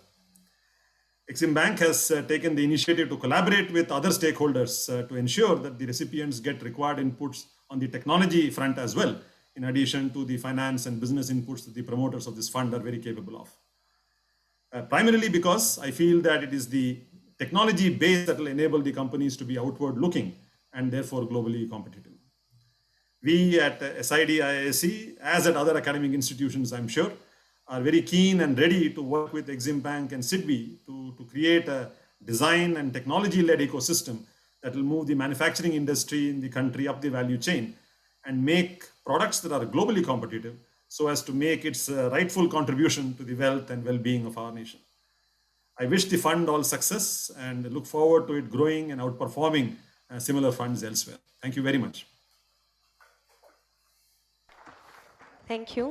Speaker 10: Exim Bank has taken the initiative to collaborate with other stakeholders to ensure that the recipients get required inputs on the technology front as well, in addition to the finance and business inputs that the promoters of this fund are very capable of. Primarily because I feel that it is the technology base that will enable the companies to be outward looking and therefore globally competitive. We at SID IISc, as at other academic institutions, I'm sure, are very keen and ready to work with Exim Bank and SIDBI to create a design and technology-led ecosystem that will move the manufacturing industry in the country up the value chain and make products that are globally competitive so as to make its rightful contribution to the wealth and well-being of our nation. I wish the fund all success and look forward to it growing and outperforming similar funds elsewhere. Thank you very much.
Speaker 1: Thank you.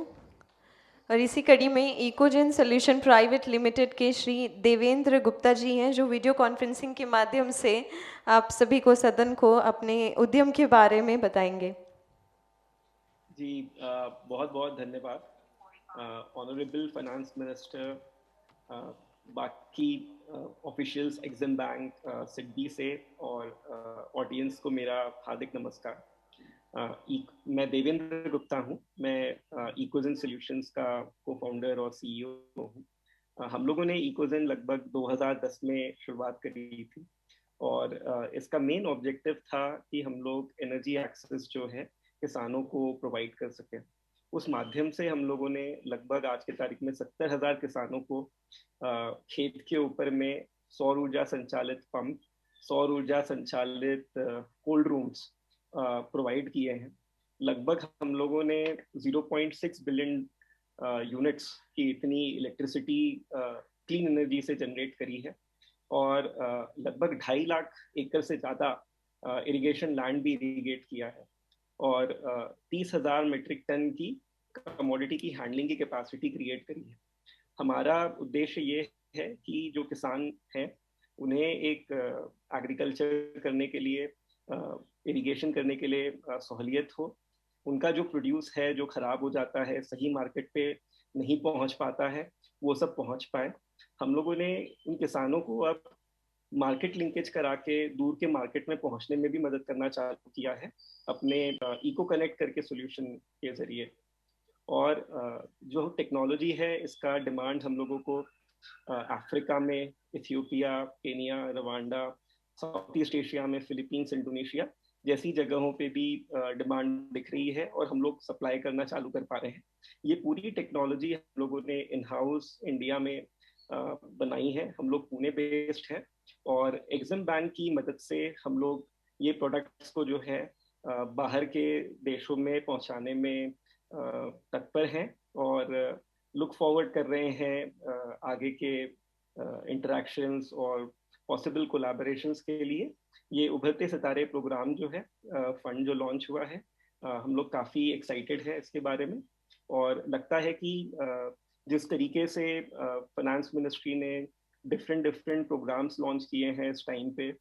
Speaker 1: और इसी कड़ी में इकोजेन solution private limited के श्री देवेंद्र गुप्ता जी हैं, जो video conferencing के माध्यम से आप सभी को, सदन को, अपने उद्यम के बारे में बताएंगे।
Speaker 11: जी बहुत बहुत धन्यवाद। ऑनरेबल फाइनेंस मिनिस्टर, बाकी ऑफिशियल्स एक्सिम बैंक, सिडबी से और ऑडियंस को मेरा हार्दिक नमस्कार। मैं देवेंद्र गुप्ता हूं। मैं इकोजेन सॉल्यूशंस का को-फाउंडर और सीईओ हूं। हम लोगों ने इकोजेन लगभग 2010 में शुरुआत करी थी और इसका मेन ऑब्जेक्टिव था कि हम लोग एनर्जी एक्सेस जो है किसानों को प्रोवाइड कर सकें। उस माध्यम से हम लोगों ने लगभग आज की तारीख में 70,000 किसानों को खेत के ऊपर में सौर ऊर्जा संचालित पंप, सौर ऊर्जा संचालित कोल्ड रूम्स प्रोवाइड किए हैं। लगभग हम लोगों ने 0.6 बिलियन यूनिट्स की इतनी इलेक्ट्रिसिटी क्लीन एनर्जी से जनरेट करी है और लगभग 2.5 लाख एकड़ से ज़्यादा इरिगेशन लैंड भी इरिगेट किया है और 30,000 मीट्रिक टन की कमोडिटी की हैंडलिंग की कैपेसिटी क्रिएट करी है। हमारा उद्देश्य ये है कि जो किसान हैं उन्हें एक एग्रीकल्चर करने के लिए, इरिगेशन करने के लिए सहूलियत हो। उनका जो प्रोड्यूस है जो ख़राब हो जाता है, सही मार्केट पे नहीं पहुंच पाता है, वो सब पहुंच पाए। हम लोगों ने उन किसानों को अब मार्केट लिंकेज करा के दूर के मार्केट में पहुंचने में भी मदद करना चालू किया है अपने इको कनेक्ट करके सॉल्यूशन के ज़रिए। और जो टेक्नोलॉजी है इसका डिमांड हम लोगों को अफ्रीका में, Ethiopia, Kenya, Rwanda, south east Asia में फिलीपींस, इंडोनेशिया जैसी जगहों पे भी डिमांड दिख रही है और हम लोग सप्लाई करना चालू कर पा रहे हैं। ये पूरी टेक्नोलॉजी हम लोगों ने इन हाउस इंडिया में बनाई है। हम लोग पुणे बेस्ड है और एक्सिम बैंक की मदद से हम लोग ये प्रोडक्ट्स को जो है बाहर के देशों में पहुंचाने में तत्पर हैं और लुक फॉरवर्ड कर रहे हैं आगे के इंटरेक्शंस और पॉसिबल कोलैबोरेशंस के लिए। ये उभरते सितारे प्रोग्राम जो है फंड जो लॉन्च हुआ है, हम लोग काफ़ी एक्साइटेड है इसके बारे में और लगता है कि जिस तरीके से फाइनेंस मिनिस्ट्री ने डिफरेंट प्रोग्राम्स लॉन्च किए हैं इस टाइम पे,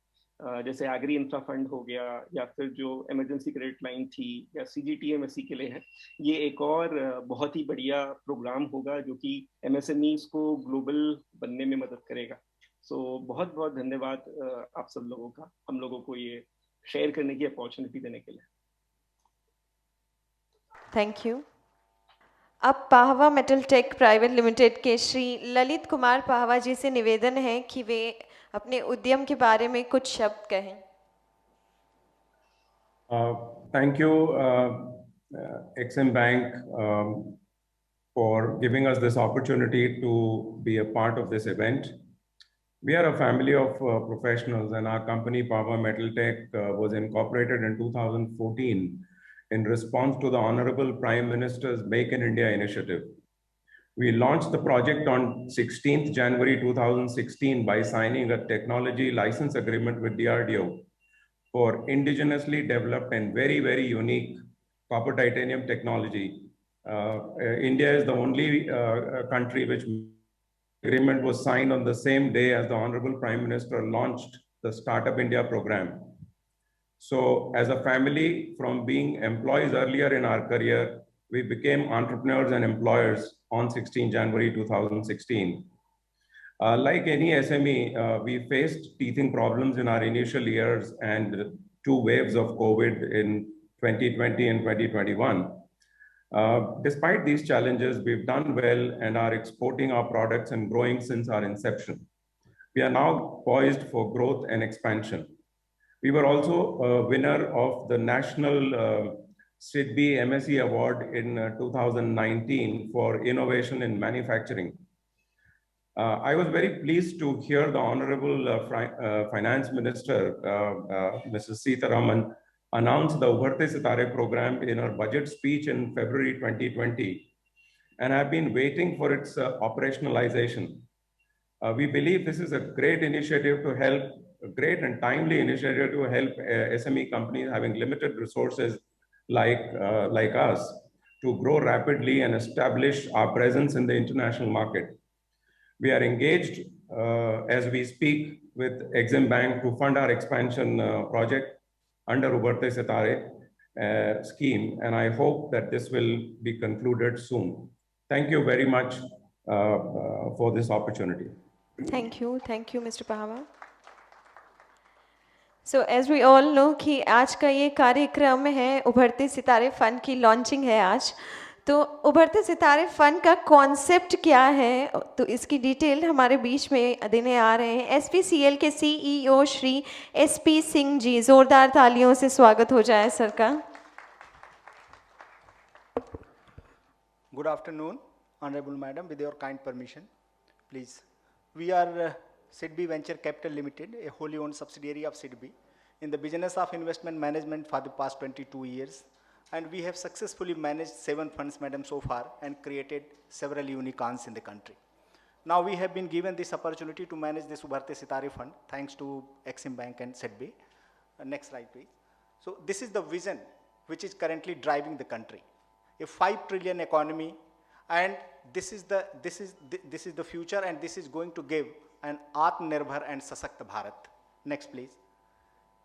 Speaker 11: जैसे एग्री इंफ्रा फंड हो गया या फिर जो इमरजेंसी क्रेडिट लाइन थी या CGTMSE के लिए है, ये एक और बहुत ही बढ़िया प्रोग्राम होगा जो कि MSMEs को ग्लोबल बनने में मदद करेगा। सो बहुत बहुत धन्यवाद आप सब लोगों का, हम लोगों को ये शेयर करने की अपॉर्चुनिटी देने के लिए।
Speaker 1: Thank you. अब Pahwa metal tech private limited के श्री ललित कुमार पाहवा जी से निवेदन है कि वे अपने उद्यम के बारे में कुछ शब्द कहें।
Speaker 12: Thank you, Exim Bank, for giving us this opportunity to be a part of this event. We are a family of professionals, and our company, Power Metal Tech, was incorporated in 2014 in response to the Honorable Prime Minister's Make in India initiative. We launched the project on 16th January 2016 by signing a technology license agreement with DRDO for indigenously developed and very, very unique copper titanium technology. India is the only country which agreement was signed on the same day as the Honorable Prime Minister launched the Startup India program. So as a family, from being employees earlier in our career, we became entrepreneurs and employers on 16 January 2016. Like any SME, we faced teething problems in our initial years and two waves of COVID in 2020 and 2021. Despite these challenges, we've done well and are exporting our products and growing since our inception. We are now poised for growth and expansion. We were also a winner of the National SIDBI MSE Award in 2019 for innovation in manufacturing. I was very pleased to hear the Honorable Finance Minister, Mrs. Sitharaman, announce the Ubharte Sitaare program in her budget speech in February 2020, and have been waiting for its operationalization. We believe this is a great initiative to help, a great and timely initiative to help SME companies having limited resources like us to grow rapidly and establish our presence in the international market. We are engaged as we speak with Exim Bank to fund our expansion project under Ubharte Sitaare scheme, and I hope that this will be concluded soon. Thank you very much for this opportunity.
Speaker 1: Thank you, Mr. Pahwa. So as we all know कि आज का ये कार्यक्रम है उभरते सितारे fund की launching है आज. तो उभरते सितारे फंड का कॉन्सेप्ट क्या है, तो इसकी डिटेल हमारे बीच में देने आ रहे हैं एसपीसीएल के सीईओ श्री एसपी सिंह जी. जोरदार तालियों से स्वागत हो जाए सर का.
Speaker 13: Good afternoon, Honorable Madam. With your kind permission, please. We are SIDBI Venture Capital Limited, a wholly owned subsidiary of SIDBI, in the business of investment management for the past 22 years. And we have successfully managed 7 funds, madam, so far, and created several unicorns in the country. Now we have been given this opportunity to manage this Ubharte Sitaare Fund, thanks to Exim Bank and SIDBI. Next slide, please. So this is the vision which is currently driving the country. A 5 trillion economy, and this is the future, and this is going to give an Atmanirbhar and Sashakt Bharat. Next, please.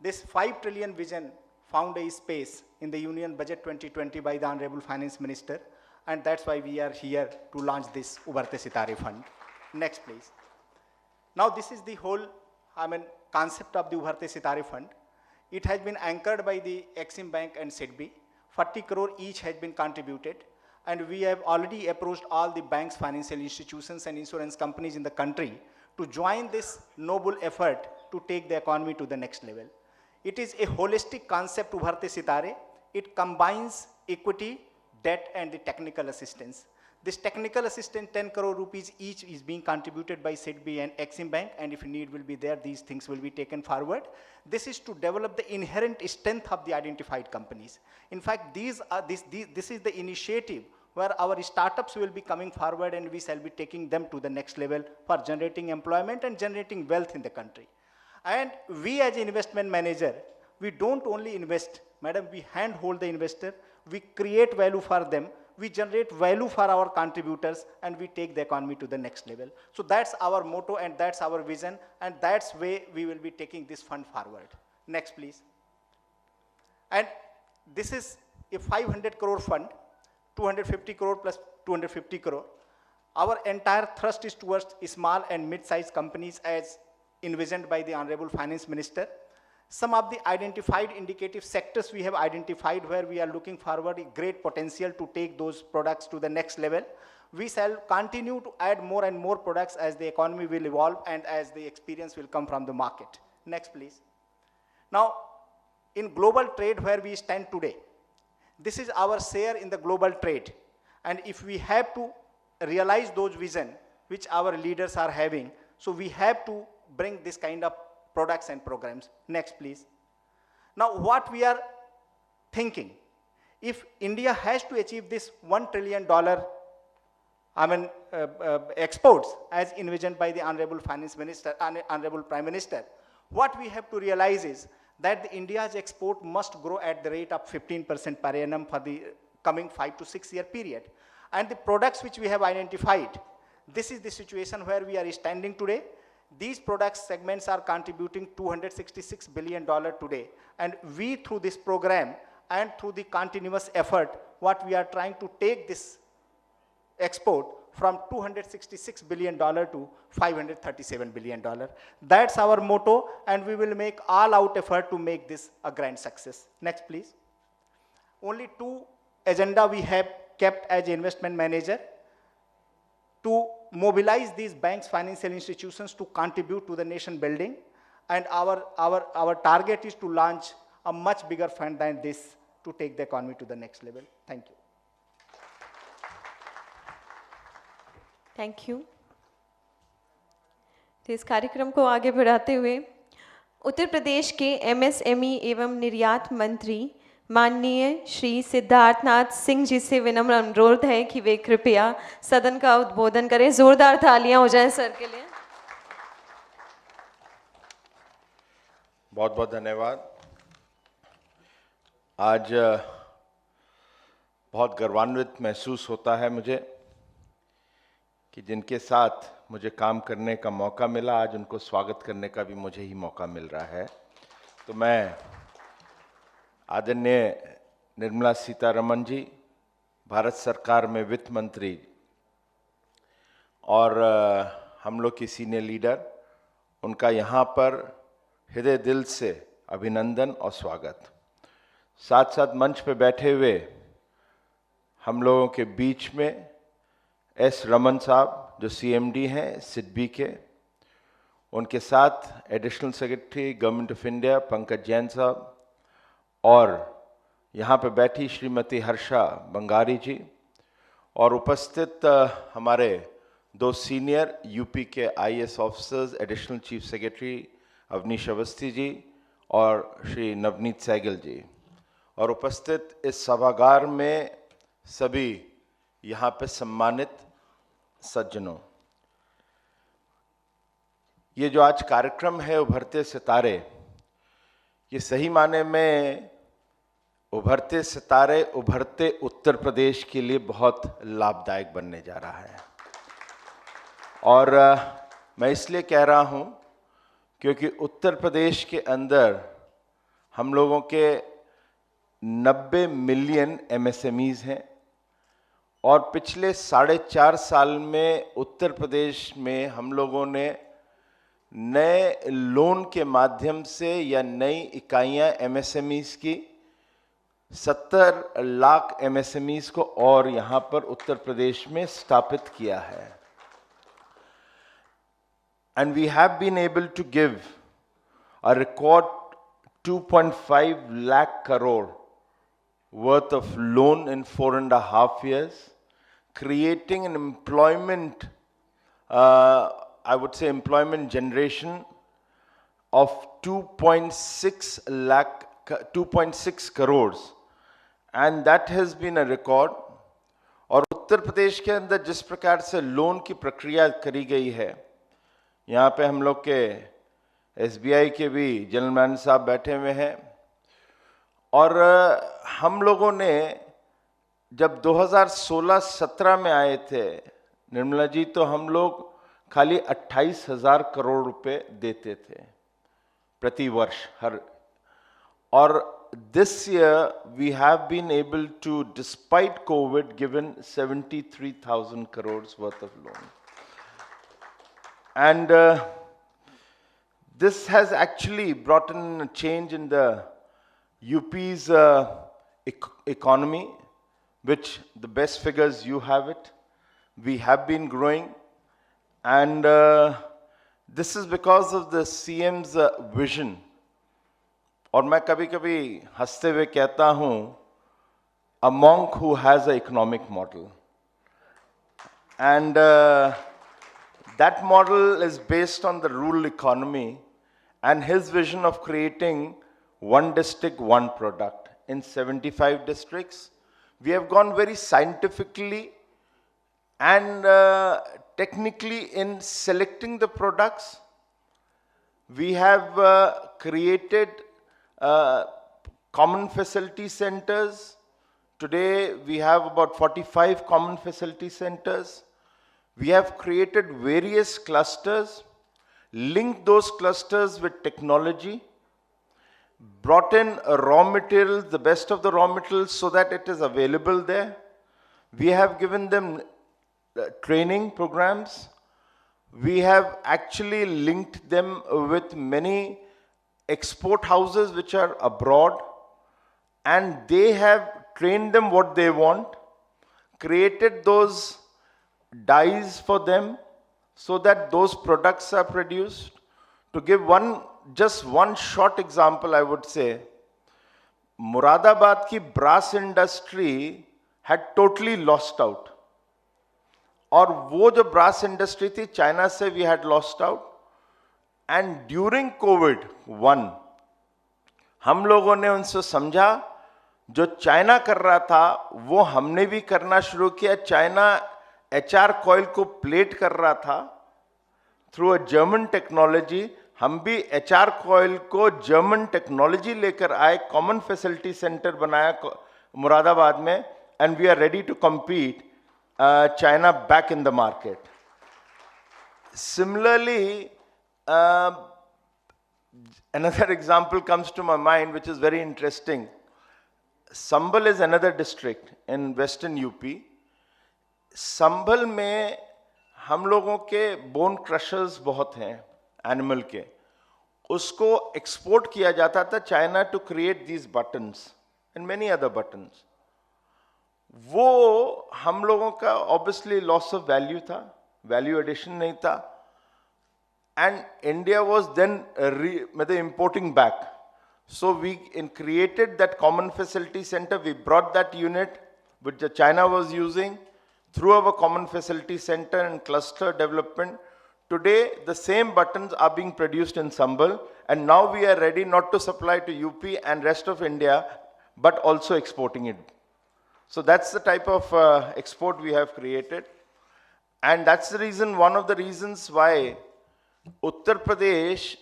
Speaker 13: This 5 trillion vision found a space in the Union Budget 2020 by the Honorable Finance Minister, and that's why we are here to launch this Ubharte Sitaare Fund. Next, please. Now, this is the whole, concept of the Ubharte Sitaare Fund. It has been anchored by the Exim Bank and SIDBI. 40 crore each has been contributed, and we have already approached all the banks, financial institutions, and insurance companies in the country to join this noble effort to take the economy to the next level. It is a holistic concept, Ubharte Sitaare. It combines equity, debt, and the technical assistance. This technical assistance, 10 crore rupees each, is being contributed by SIDBI and Exim Bank, and if need will be there, these things will be taken forward. This is to develop the inherent strength of the identified companies. In fact, this is the initiative where our startups will be coming forward, and we shall be taking them to the next level for generating employment and generating wealth in the country. And we as an investment manager, we don't only invest, madam, we handhold the investor, we create value for them, we generate value for our contributors, and we take the economy to the next level. So that's our motto, and that's our vision, and that's way we will be taking this fund forward. Next, please. And this is a 500 crore fund, 250 crore plus 250 crore. Our entire thrust is towards small and mid-sized companies as envisioned by the Honorable Finance Minister. Some of the identified indicative sectors we have identified where we are looking forward a great potential to take those products to the next level. We shall continue to add more and more products as the economy will evolve and as the experience will come from the market. Next, please. Now, in global trade where we stand today, this is our share in the global trade. And if we have to realize those visions which our leaders are having, so we have to bring this kind of products and programs. Next, please. Now, what we are thinking, if India has to achieve this $1 trillion exports as envisioned by the Honorable Finance Minister, Honorable Prime Minister, what we have to realize is that India's export must grow at the rate of 15% per annum for the coming 5 to 6 year period. And the products which we have identified, this is the situation where we are standing today. These product segments are contributing $266 billion today. And we, through this program and through the continuous effort, what we are trying to take this export from $266 billion to $537 billion. That's our motto, and we will make all-out effort to make this a grand success. Next, please. Only two agenda we have kept as investment manager: to mobilize these banks, financial institutions to contribute to the nation building, and our target is to launch a much bigger fund than this to take the economy to the next level. Thank you.
Speaker 1: Thank you. तो इस कार्यक्रम को आगे बढ़ाते हुए उत्तर प्रदेश के MSME एवं निर्यात मंत्री माननीय श्री सिद्धार्थनाथ सिंह जी से विनम्र अनुरोध है कि वे कृपया सदन का उद्बोधन करें। जोरदार तालियां हो जाएं सर के लिए।
Speaker 14: बहुत बहुत धन्यवाद। आज बहुत गर्वान्वित महसूस होता है मुझे कि जिनके साथ मुझे काम करने का मौका मिला, आज उनको स्वागत करने का भी मुझे ही मौका मिल रहा है। तो मैं आदरणीय निर्मला सीतारमन जी, भारत सरकार में वित्त मंत्री और हम लोग की सीनियर लीडर, उनका यहाँ पर हृदय दिल से अभिनंदन और स्वागत। साथ साथ मंच पे बैठे हुए हम लोगों के बीच में एस रमन साहब जो सीएमडी हैं सिडबी के, उनके साथ additional secretary government of India Pankaj Jain साहब, और यहाँ पे बैठी श्रीमती हर्षा बंगारी जी, और उपस्थित हमारे दो सीनियर यूपी के IAS officers, additional chief secretary Awanish Awasthi ji और श्री नवनीत सहगल जी, और उपस्थित इस सभागार में सभी यहाँ पे सम्मानित सज्जनों। ये जो आज कार्यक्रम है उभरते सितारे, ये सही माने में उभरते सितारे उभरते उत्तर प्रदेश के लिए बहुत लाभदायक बनने जा रहा है। और मैं इसलिए कह रहा हूँ क्योंकि उत्तर प्रदेश के अंदर हम लोगों के 90 मिलियन एमएसएमईज हैं, और पिछले 4.5 साल में उत्तर प्रदेश में हम लोगों ने नए लोन के माध्यम से या नई इकाइयां एमएसएमईज की 70 लाख एमएसएमईज को और यहाँ पर उत्तर प्रदेश में स्थापित किया है। And we have been able to give a record 2.5 lakh crore worth of loan in 4.5 years, creating an employment, I would say employment generation of 2.6 crores, and that has been a record. और उत्तर प्रदेश के अंदर जिस प्रकार से loan की प्रक्रिया करी गई है, यहाँ पे हम लोग के एसबीआई के भी जनरल मैनेजर साहब बैठे हुए हैं, और हम लोगों ने जब 2016-17 में आए थे निर्मला जी, तो हम लोग खाली 28,000 करोड़ रुपए देते थे प्रति वर्ष हर, और this year we have been able to, despite COVID, given 73,000 crores worth of loan. And this has actually brought in a change in the UP's economy, which the best figures you have it. We have been growing, and this is because of the CM's vision. और मैं कभी कभी हंसते हुए कहता हूँ, a monk who has an economic model, and that model is based on the rural economy and his vision of creating one district, one product in 75 districts. We have gone very scientifically and technically in selecting the products. We have created common facility centers. Today we have about 45 common facility centers. We have created various clusters, linked those clusters with technology, brought in raw materials, the best of the raw materials, so that it is available there. We have given them training programs. We have actually linked them with many export houses which are abroad, and they have trained them what they want, created those dyes for them so that those products are produced. To give just one short example, I would say, Muradabad ki brass industry had totally lost out. और वो जो brass industry थी China से we had lost out, and during COVID हम लोगों ने उनसे समझा जो चाइना कर रहा था वो हमने भी करना शुरू किया. चाइना एचआर कॉइल को प्लेट कर रहा था थ्रू अ जर्मन टेक्नोलॉजी, हम भी एचआर कॉइल को जर्मन टेक्नोलॉजी लेकर आए, कॉमन फैसिलिटी सेंटर बनाया मुरादाबाद में, and we are ready to compete China back in the market. Similarly, another example comes to my mind which is very interesting. Sambhal is another district in western UP. Sambhal में हम लोगों के bone crushers बहुत हैं animal के, उसको export किया जाता था China to create these buttons and many other buttons. वो हम लोगों का ऑब्वियसली लॉस ऑफ वैल्यू था, वैल्यू एडिशन नहीं था, एंड इंडिया वाज देन मतलब importing back. So we created that common facility centre, we brought that unit which China was using through our common facility center and cluster development. Today the same buttons are being produced in Sambhal, and now we are ready not to supply to UP and rest of India but also exporting it. So that's the type of export we have created, and that's the reason, one of the reasons why Uttar Pradesh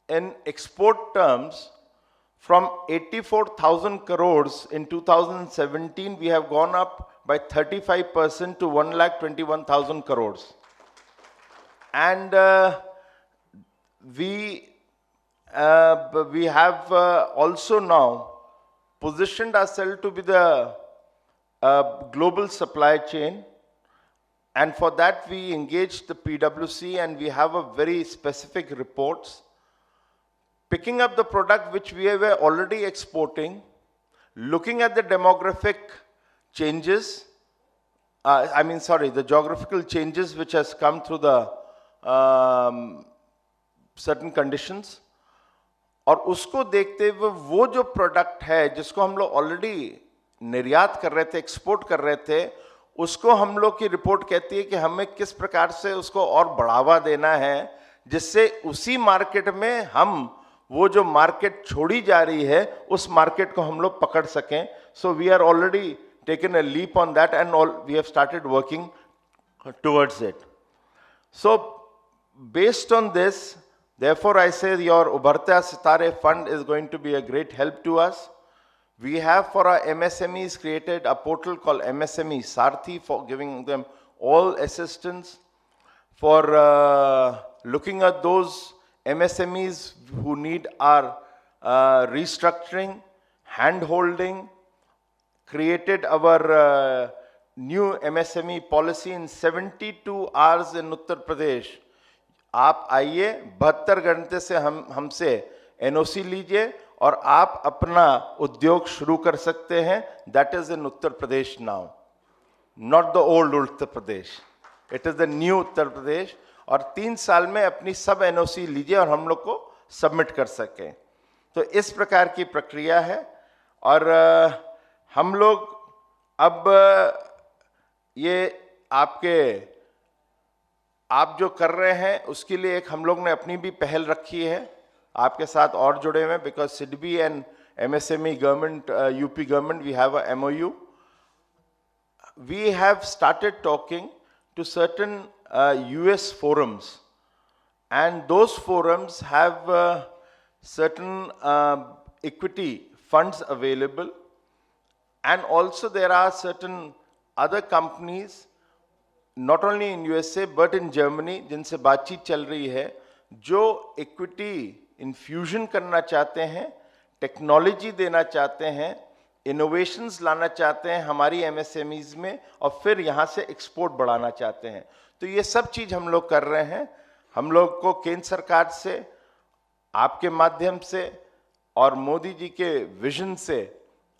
Speaker 14: in export terms from 84,000 crores in 2017 we have gone up by 35% to 1,21,000 crores, and we have also now positioned ourselves to be the global supply chain, and for that we engaged the PwC, and we have a very specific reports picking up the product which we were already exporting, looking at the demographic changes, the geographical changes which has come through the certain conditions, और उसको देखते हुए वो जो product है जिसको हम लोग ऑलरेडी निर्यात कर रहे थे, एक्सपोर्ट कर रहे थे, उसको हम लोग की रिपोर्ट कहती है कि हमें किस प्रकार से उसको और बढ़ावा देना है जिससे उसी मार्केट में हम वो जो मार्केट छोड़ी जा रही है उस मार्केट को हम लोग पकड़ सकें. So we are already taken a leap on that and we have started working towards it. So based on this, therefore I say your Ubharte Sitaare Fund is going to be a great help to us. We have for our MSMEs created a portal called MSME Sarthi for giving them all assistance, for looking at those MSMEs who need our restructuring, hand-holding, created our new MSME policy in 72 hours in Uttar Pradesh. आप आइए 72 घंटे से हमसे NOC लीजिए और आप अपना उद्योग शुरू कर सकते हैं. That is in Uttar Pradesh now, not the old Uttar Pradesh, it is the new Uttar Pradesh. और 3 साल में अपनी सब एनओसी लीजिए और हम लोग को सबमिट कर सकें. तो इस प्रकार की प्रक्रिया है. और हम लोग अब ये आप जो कर रहे हैं उसके लिए एक हम लोग ने अपनी भी पहल रखी है, आपके साथ और जुड़े हुए हैं, because SIDBI and MSME government, UP government, we have a MOU. We have started talking to certain US forums, and those forums have certain equity funds available, and also there are certain other companies not only in USA but in Germany जिनसे बातचीत चल रही है जो equity infusion करना चाहते हैं, technology देना चाहते हैं, इनोवेशंस लाना चाहते हैं हमारी एमएसएमईज में और फिर यहाँ से एक्सपोर्ट बढ़ाना चाहते हैं। तो ये सब चीज़ हम लोग कर रहे हैं। हम लोग को केंद्र सरकार से, आपके माध्यम से और मोदी जी के विजन से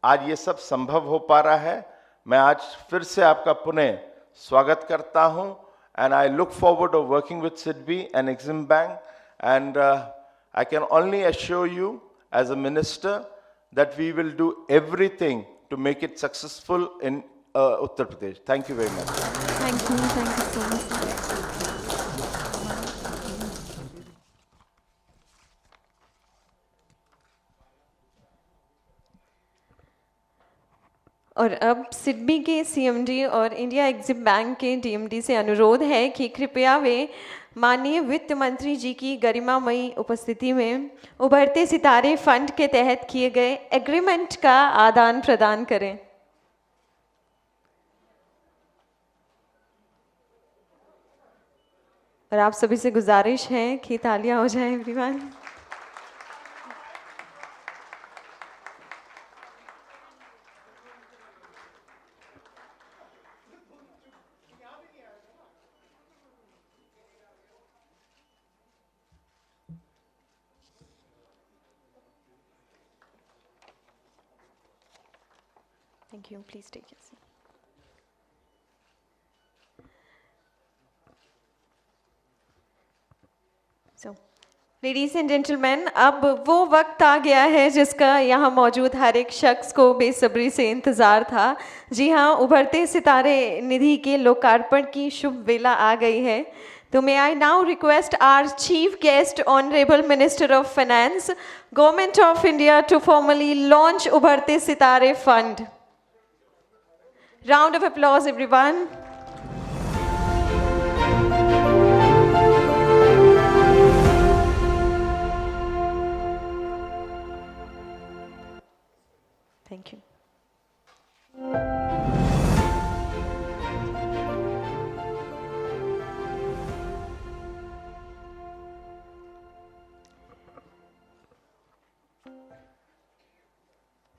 Speaker 14: आज ये सब संभव हो पा रहा है। मैं आज फिर से आपका पुनः स्वागत करता हूं and I look forward to working with SIDBI and EXIM bank and I can only assure you as a minister that we will do everything to make it successful in Uttar Pradesh. Thank you very much.
Speaker 1: Thank you so much. और अब सिडबी के CMD और India EXIM bank के DMD से अनुरोध है कि कृपया वे माननीय वित्त मंत्री जी की गरिमामयी उपस्थिति में उभरते सितारे फंड के तहत किए गए एग्रीमेंट का आदान प्रदान करें। और आप सभी से गुजारिश है कि तालियां हो जाए everyone. Thank you. Please take your seat. So, ladies and gentlemen, अब वो वक्त आ गया है जिसका यहाँ मौजूद हर एक शख्स को बेसब्री से इंतज़ार था। जी हाँ, उभरते सितारे निधि के लोकार्पण की शुभ वेला आ गई है। तो may I now request our chief guest, Honorable Minister of Finance, Government of India, to formally launch Ubharte Sitaare Fund. Round of applause, everyone. Thank you.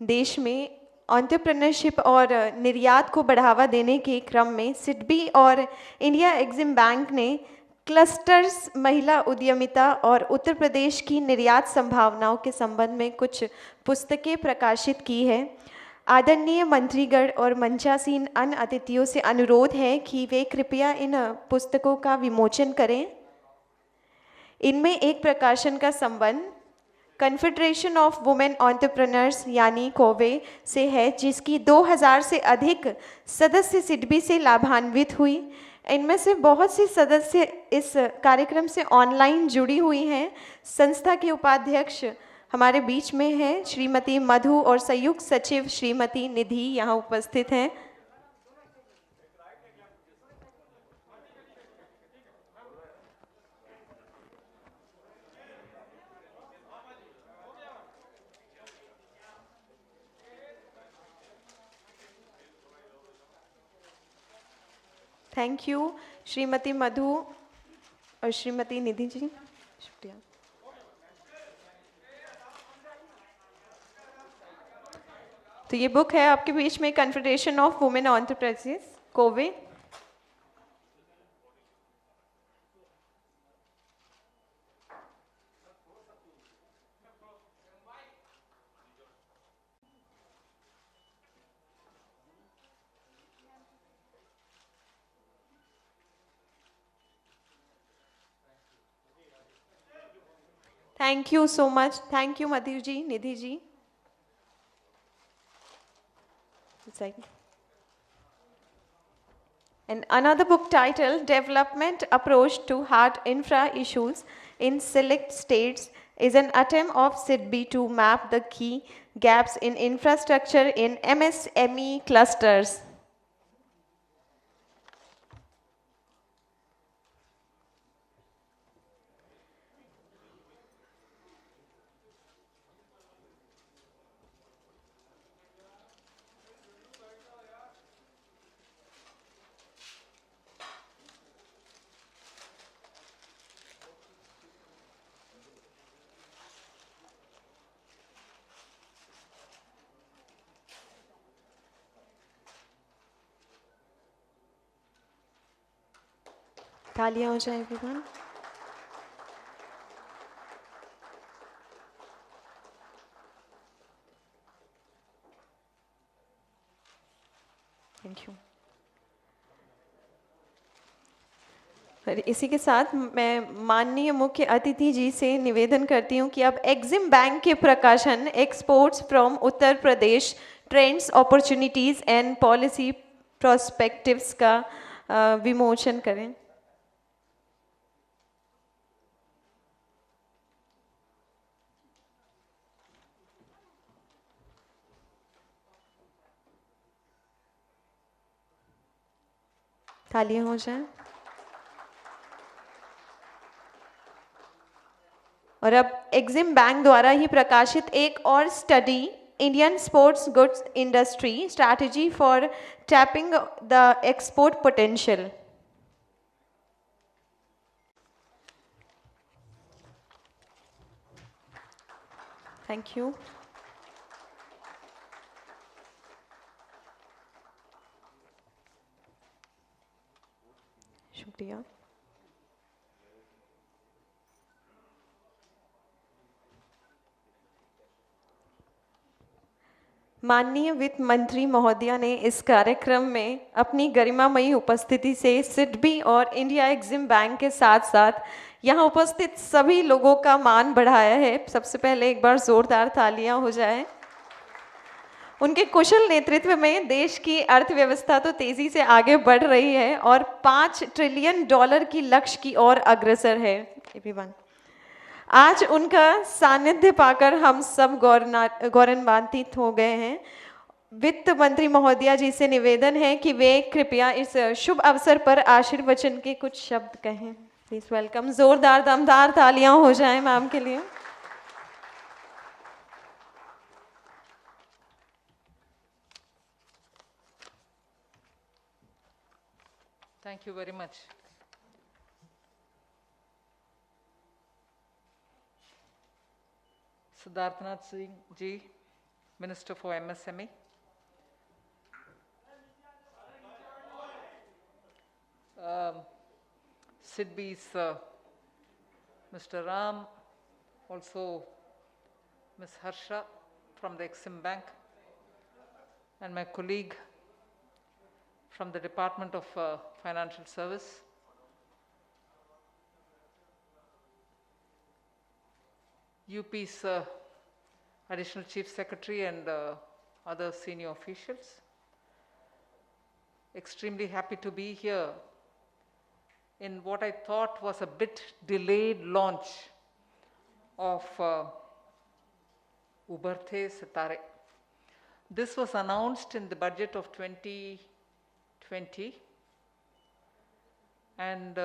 Speaker 1: देश में एंटरप्रेन्योरशिप और निर्यात को बढ़ावा देने के क्रम में सिडबी और इंडिया एग्जिम बैंक ने क्लस्टर्स, महिला उद्यमिता और उत्तर प्रदेश की निर्यात संभावनाओं के संबंध में कुछ पुस्तकें प्रकाशित की है। आदरणीय मंत्रीगण और मंचासीन अन्य अतिथियों से अनुरोध है कि वे कृपया इन पुस्तकों का विमोचन करें। इनमें एक प्रकाशन का संबंध कन्फेडरेशन ऑफ वुमेन एंटरप्रेन्योर्स यानी कोवे से है, जिसकी 2000 से अधिक सदस्य सिडबी से लाभान्वित हुई। इनमें से बहुत सी सदस्य इस कार्यक्रम से ऑनलाइन जुड़ी हुई हैं। संस्था के उपाध्यक्ष हमारे बीच में हैं श्रीमती मधु और संयुक्त सचिव श्रीमती निधि यहाँ उपस्थित हैं। थैंक यू श्रीमती मधु और श्रीमती निधि जी, शुक्रिया। तो ये बुक है आपके बीच में, कन्फेडरेशन ऑफ वुमेन एंटरप्राइजेस कोवे। Thank you so much. Thank you, Madhu ji, Nidhi ji. And another book titled Development Approach to Hard Infra Issues in Select States is an attempt of SIDBI to map the key gaps in infrastructure in MSME clusters. तालियां हो जाए everyone. Thank you. और इसी के साथ मैं माननीय मुख्य अतिथि जी से निवेदन करती हूँ कि अब एग्जिम बैंक के प्रकाशन exports from Uttar Pradesh trends opportunities and policy prospectives का विमोचन करें. तालियां हो जाएं. और अब एग्जिम बैंक द्वारा ही प्रकाशित एक और study Indian sports goods industry strategy for tapping the export potential. Thank you. शुक्रिया. माननीय वित्त मंत्री महोदया ने इस कार्यक्रम में अपनी गरिमामयी उपस्थिति से सिडबी और इंडिया एग्जिम बैंक के साथ साथ यहाँ उपस्थित सभी लोगों का मान बढ़ाया है. सबसे पहले एक बार जोरदार तालियां हो जाए. उनके कुशल नेतृत्व में देश की अर्थव्यवस्था तो तेजी से आगे बढ़ रही है और $5 ट्रिलियन की लक्ष्य की ओर अग्रसर है. एवरीवन, आज उनका सानिध्य पाकर हम सब गौरवान्वित हो गए हैं. वित्त मंत्री महोदया जी से निवेदन है कि वे कृपया इस शुभ अवसर पर आशीर्वचन के कुछ शब्द कहें. Please welcome. जोरदार दमदार तालियां हो जाएं मैम के लिए.
Speaker 15: Thank you very much. Siddharthnath Singh ji, Minister for MSME. SIDBI's Mr. Ram, also Ms. Harsha from the Exim Bank, and my colleague from the Department of Financial Service. UP's Additional Chief Secretary and other senior officials. Extremely happy to be here in what I thought was a bit delayed launch of Ubharte Sitaare. This was announced in the budget of 2020, and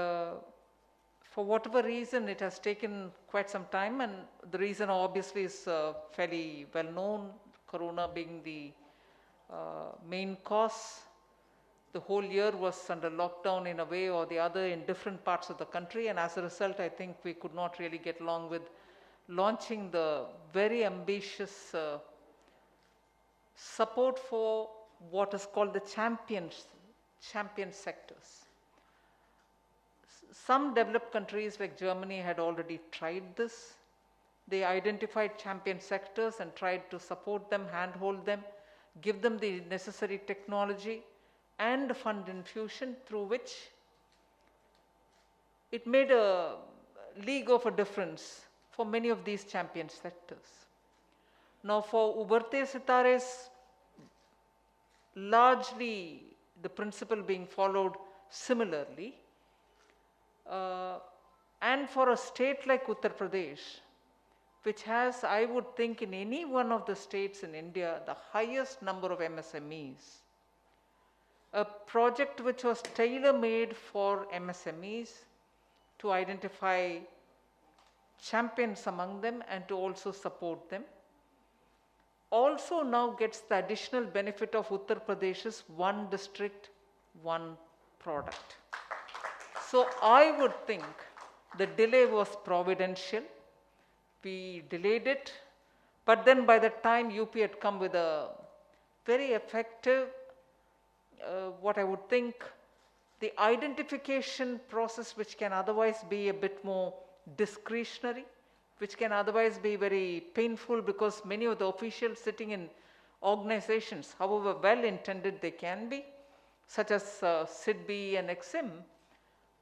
Speaker 15: for whatever reason it has taken quite some time, and the reason obviously is fairly well known, Corona being the main cause. The whole year was under lockdown in a way or the other in different parts of the country, and as a result I think we could not really get along with launching the very ambitious support for what is called the champion sectors. Some developed countries like Germany had already tried this. They identified champion sectors and tried to support them, handhold them, give them the necessary technology and fund infusion, through which it made a league of a difference for many of these champion sectors. Now for Ubharte Sitaare's, largely the principle being followed similarly, and for a state like Uttar Pradesh, which has, I would think, in any one of the states in India, the highest number of MSMEs, a project which was tailor-made for MSMEs to identify champions among them and to also support them, also now gets the additional benefit of Uttar Pradesh's one district, one product. So I would think the delay was providential. We delayed it, but then by the time UP had come with a very effective, what I would think, the identification process, which can otherwise be a bit more discretionary, which can otherwise be very painful because many of the officials sitting in organizations, however well intended they can be, such as SIDBI and EXIM,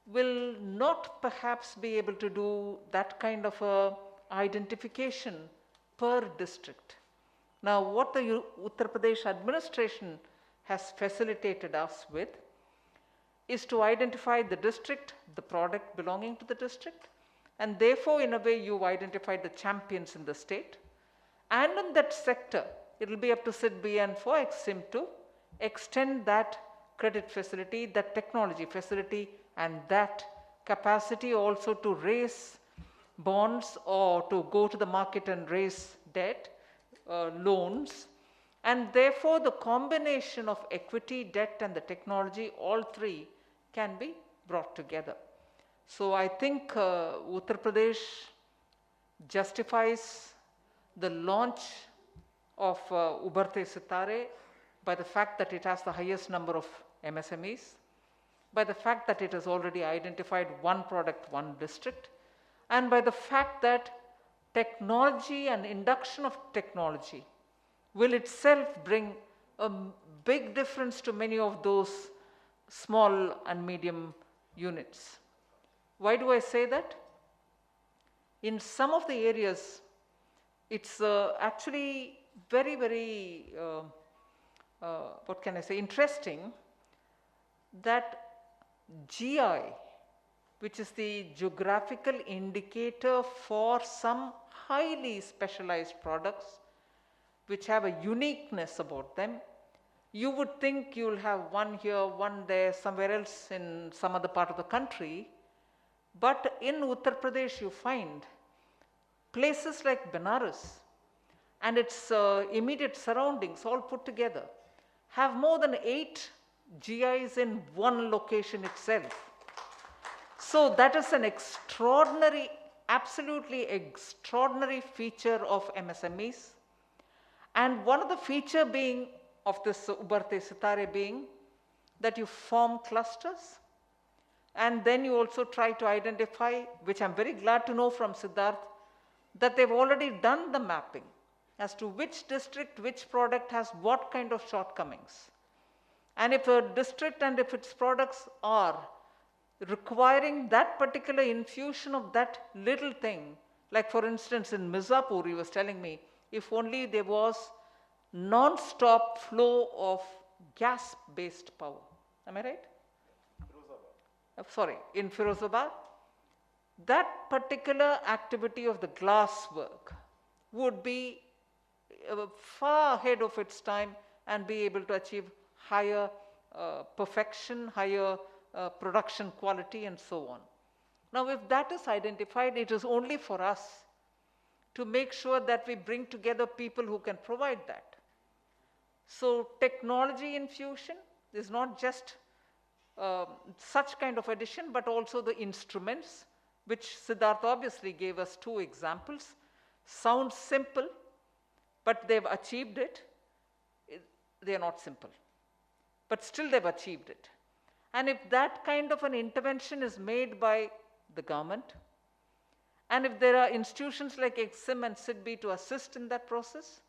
Speaker 15: will not perhaps be able to do that kind of a identification per district. Now, what the Uttar Pradesh administration has facilitated us with is to identify the district, the product belonging to the district, and therefore in a way you've identified the champions in the state, and in that sector it will be up to SIDBI and for EXIM to extend that credit facility, that technology facility, and that capacity also to raise bonds or to go to the market and raise debt, loans, and therefore the combination of equity, debt and the technology, all three can be brought together. So I think Uttar Pradesh justifies the launch of Ubharte Sitaare by the fact that it has the highest number of MSMEs, by the fact that it has already identified one product, one district, and by the fact that technology and induction of technology will itself bring a big difference to many of those small and medium units. Why do I say that? In some of the areas, it's actually very, very, what can I say, interesting that GI, which is the geographical indicator for some highly specialized products which have a uniqueness about them, you would think you'll have one here, one there, somewhere else in some other part of the country. But in Uttar Pradesh, you find places like Benares and its immediate surroundings all put together have more than 8 GIs in one location itself. So that is an extraordinary, absolutely extraordinary feature of MSMEs. And one of the feature being of this Ubharte Sitaare being that you form clusters, and then you also try to identify, which I'm very glad to know from Siddharth, that they've already done the mapping as to which district, which product has what kind of shortcomings. And if a district and if its products are requiring that particular infusion of that little thing, like for instance in Mirzapur, he was telling me, if only there was non-stop flow of gas-based power. Am I right? Sorry, in Firozabad, that particular activity of the glass work would be far ahead of its time and be able to achieve higher perfection, higher production quality and so on. Now if that is identified, it is only for us to make sure that we bring together people who can provide that. So technology infusion is not just such kind of addition, but also the instruments, which Siddharth obviously gave us 2 examples. Sounds simple, but they've achieved it. They are not simple, but still they've achieved it. And if that kind of an intervention is made by the government, and if there are institutions like EXIM and SIDBI to assist in that process,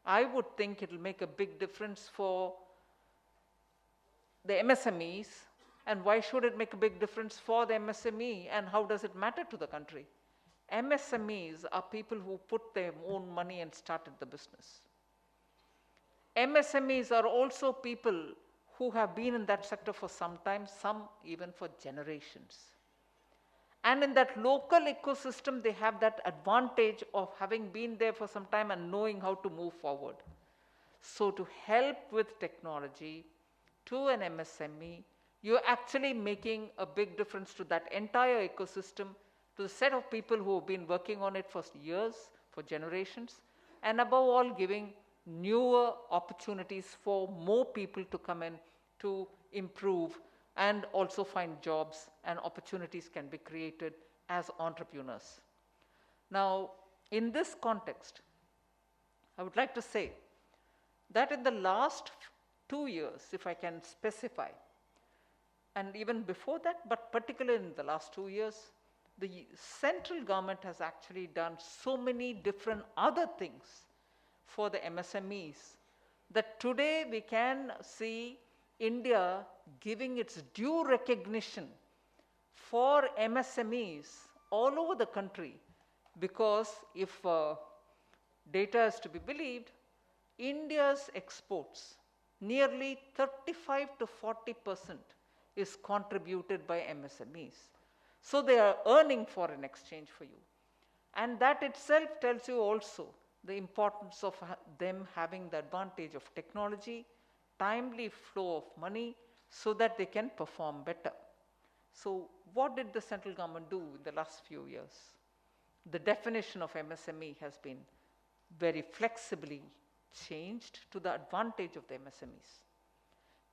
Speaker 15: I would think it will make a big difference for the MSMEs. And why should it make a big difference for the MSME, and how does it matter to the country? MSMEs are people who put their own money and started the business. MSMEs are also people who have been in that sector for some time, some even for generations. And in that local ecosystem, they have that advantage of having been there for some time and knowing how to move forward. So to help with technology to an MSME, you're actually making a big difference to that entire ecosystem, to the set of people who have been working on it for years, for generations, and above all giving newer opportunities for more people to come in to improve and also find jobs, and opportunities can be created as entrepreneurs. Now, in this context, I would like to say that in the last 2 years, if I can specify, and even before that, but particularly in the last 2 years, the central government has actually done so many different other things for the MSMEs that today we can see India giving its due recognition for MSMEs all over the country, because if data is to be believed, India's exports, nearly 35 to 40% is contributed by MSMEs. So they are earning foreign exchange for you. And that itself tells you also the importance of them having the advantage of technology, timely flow of money, so that they can perform better. So what did the central government do in the last few years? The definition of MSME has been very flexibly changed to the advantage of the MSMEs.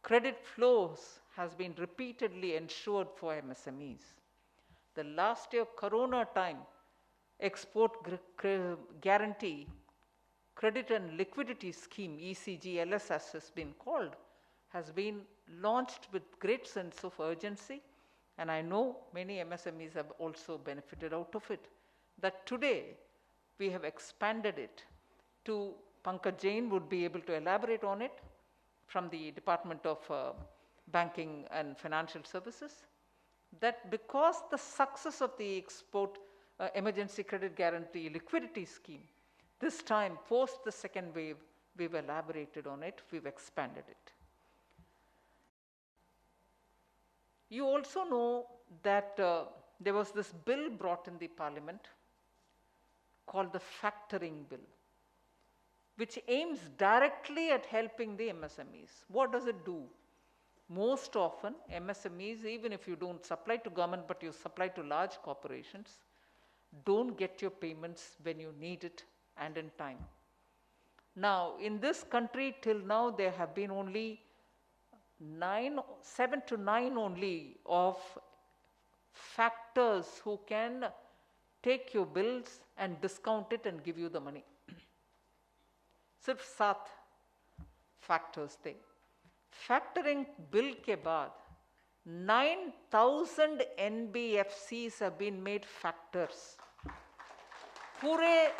Speaker 15: Credit flows has been repeatedly ensured for MSMEs. The last year Corona time, export guarantee credit and liquidity scheme, ECGLS as has been called, has been launched with great sense of urgency, and I know many MSMEs have also benefited out of it. That today we have expanded it to, Pankaj Jain would be able to elaborate on it from the Department of Banking and Financial Services, that because the success of the export emergency credit guarantee liquidity scheme, this time post the second wave, we've elaborated on it, we've expanded it. You also know that there was this bill brought in the parliament called the factoring bill, which aims directly at helping the MSMEs. What does it do? Most often, MSMEs, even if you don't supply to government, but you supply to large corporations, don't get your payments when you need it and in time. Now, in this country, till now, there have been only 7 to 9 only of factors who can take your bills and discount it and give you the money. सिर्फ 7 factors थे. Factoring bill के बाद 9,000 NBFCs have been made factors. पूरे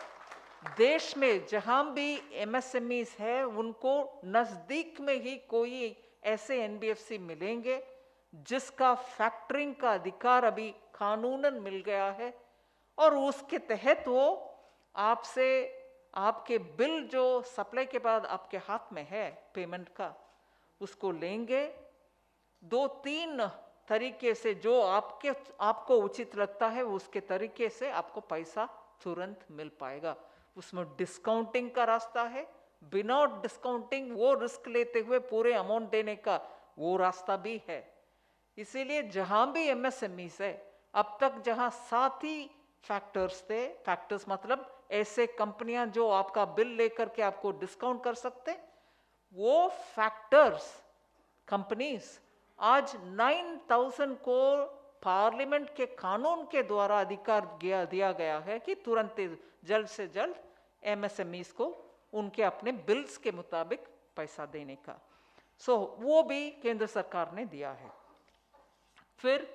Speaker 15: देश में जहां भी MSMEs है, उनको नजदीक में ही कोई ऐसे NBFC मिलेंगे जिसका फैक्टरिंग का अधिकार अभी कानूनन मिल गया है, और उसके तहत वो आपसे आपके बिल जो सप्लाई के बाद आपके हाथ में है पेमेंट का, उसको लेंगे 2-3 तरीके से, जो आपको उचित लगता है उसके तरीके से आपको पैसा तुरंत मिल पाएगा. उसमें डिस्काउंटिंग का रास्ता है, बिना डिस्काउंटिंग वो रिस्क लेते हुए पूरे अमाउंट देने का वो रास्ता भी है. इसीलिए जहां भी MSMEs है, अब तक जहां 7 ही फैक्टर्स थे, फैक्टर्स मतलब ऐसे कंपनियां जो आपका बिल लेकर के आपको डिस्काउंट कर सकते, वो फैक्टर्स कंपनीज आज 9,000 को पार्लियामेंट के कानून के द्वारा अधिकार दिया गया है कि तुरंत जल्द से जल्द MSMEs को उनके अपने बिल्स के मुताबिक पैसा देने का. वो भी केंद्र सरकार ने दिया है. फिर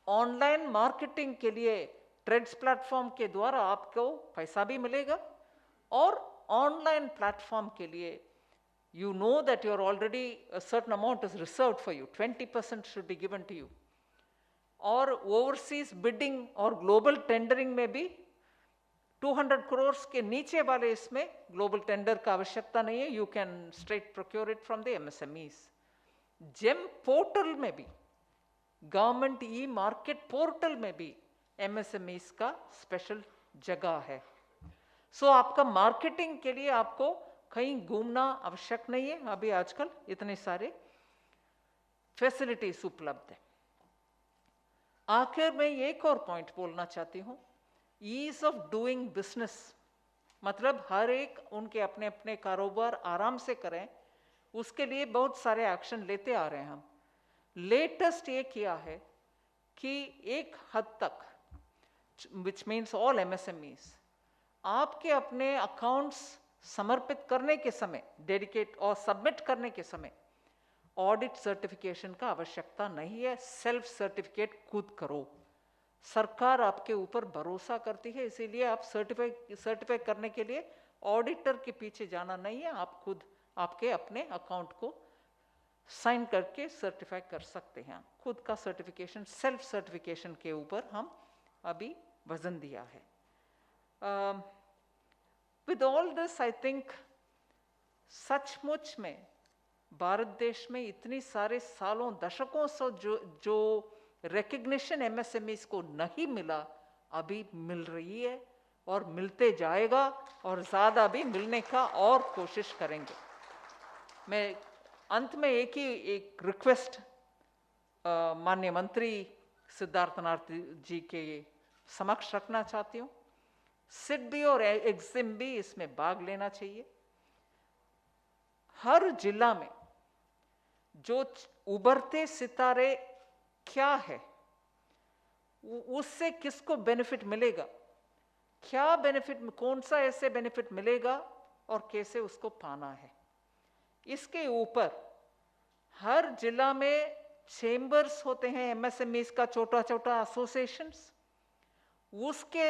Speaker 15: ऑनलाइन मार्केटिंग के लिए ट्रेड्स प्लेटफॉर्म के द्वारा आपको पैसा भी मिलेगा, और ऑनलाइन प्लेटफॉर्म के लिए you know that you're already, a certain amount is reserved for you, 20% should be given to you. और ओवरसीज बिडिंग और ग्लोबल टेंडरिंग में भी 200 crores के नीचे वाले इसमें ग्लोबल टेंडर का आवश्यकता नहीं है, you can straight procure it from the MSMEs. GeM portal में भी, गवर्नमेंट ई मार्केट पोर्टल में भी MSMEs का स्पेशल जगह है. आपका मार्केटिंग के लिए आपको कहीं घूमना आवश्यक नहीं है. अभी आजकल इतने सारे फैसिलिटीज उपलब्ध है. आखिर में एक और पॉइंट बोलना चाहती हूं, ईज ऑफ डूइंग बिजनेस, मतलब हर एक उनके अपने अपने कारोबार आराम से करें, उसके लिए बहुत सारे एक्शन लेते आ रहे हैं हम. लेटेस्ट ये किया है कि एक हद तक, विच मीन्स ऑल MSMEs, आपके अपने अकाउंट्स समर्पित करने के समय, डेडिकेट और सबमिट करने के समय, ऑडिट सर्टिफिकेशन का आवश्यकता नहीं है, सेल्फ सर्टिफिकेट खुद करो। सरकार आपके ऊपर भरोसा करती है, इसीलिए आप सर्टिफाई करने के लिए ऑडिटर के पीछे जाना नहीं है, आप खुद आपके अपने अकाउंट को साइन करके सर्टिफाई कर सकते हैं। खुद का सर्टिफिकेशन, सेल्फ सर्टिफिकेशन के ऊपर हम अभी वजन दिया है। With all this I think सचमुच में भारत देश में इतनी सारे सालों दशकों से जो रिकग्निशन एमएसएमईज को नहीं मिला, अभी मिल रही है और मिलते जाएगा और ज़्यादा भी मिलने का और कोशिश करेंगे। मैं अंत में एक रिक्वेस्ट माननीय मंत्री सिद्धार्थनाथ जी के समक्ष रखना चाहती हूँ। सिडबी और एग्जिम भी इसमें भाग लेना चाहिए। हर जिला में जो उभरते सितारे क्या है, उससे किसको बेनिफिट मिलेगा, क्या बेनिफिट, कौन सा ऐसे बेनिफिट मिलेगा और कैसे उसको पाना है, इसके ऊपर हर जिला में चेंबर्स होते हैं एमएसएमईज का, छोटा छोटा एसोसिएशंस, उसके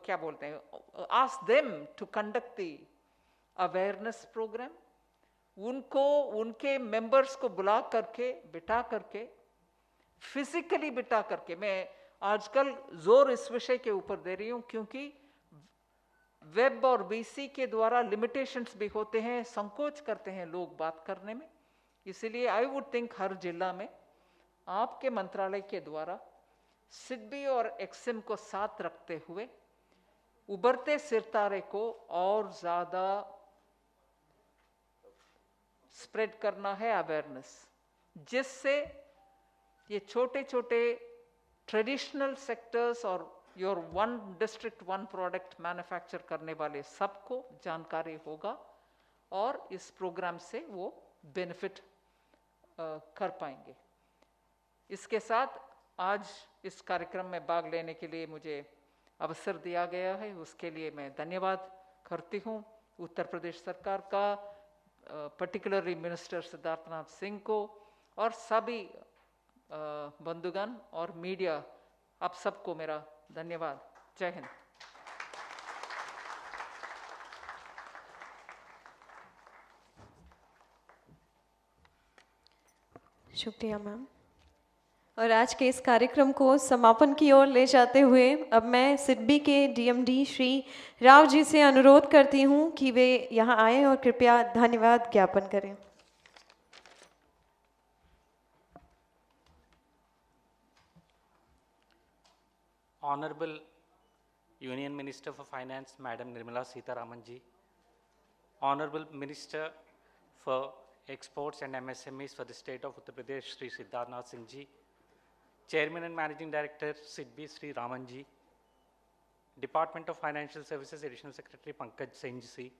Speaker 15: क्या बोलते हैं, ask them to conduct the awareness programme. उनको, उनके मेंबर्स को बुला करके, बिठा करके, फिजिकली बिठा करके, मैं आजकल जोर इस विषय के ऊपर दे रही हूं क्योंकि वेब और वीसी के द्वारा लिमिटेशंस भी होते हैं, संकोच करते हैं लोग बात करने में। इसीलिए आई वुड थिंक हर जिला में आपके मंत्रालय के द्वारा सिडबी और एक्सिम को साथ रखते हुए उभरते सितारे को और ज्यादा स्प्रेड करना है अवेयरनेस, जिससे ये छोटे छोटे ट्रेडिशनल सेक्टर्स और your one district one product manufacture करने वाले सबको जानकारी होगा और इस प्रोग्राम से वो बेनिफिट कर पाएंगे। इसके साथ आज इस कार्यक्रम में भाग लेने के लिए मुझे अवसर दिया गया है, उसके लिए मैं धन्यवाद करती हूँ उत्तर प्रदेश सरकार का, पर्टिकुलरली मिनिस्टर सिद्धार्थनाथ सिंह को और सभी बंधुगण और मीडिया, आप सबको मेरा धन्यवाद। जय हिंद।
Speaker 1: शुक्रिया मैम। और आज के इस कार्यक्रम को समापन की ओर ले जाते हुए अब मैं सिडबी के डीएमडी श्री राव जी से अनुरोध करती हूं कि वे यहां आएं और कृपया धन्यवाद ज्ञापन करें।
Speaker 16: Honorable Union Minister for Finance, Madam Nirmala Sitharaman ji, Honorable Minister for Exports and MSMEs for the State of Uttar Pradesh, Sri Siddharnath Singh ji, Chairman and Managing Director, SIDBI, Sri Raman ji, Department of Financial Services, Additional Secretary Pankaj Singh ji,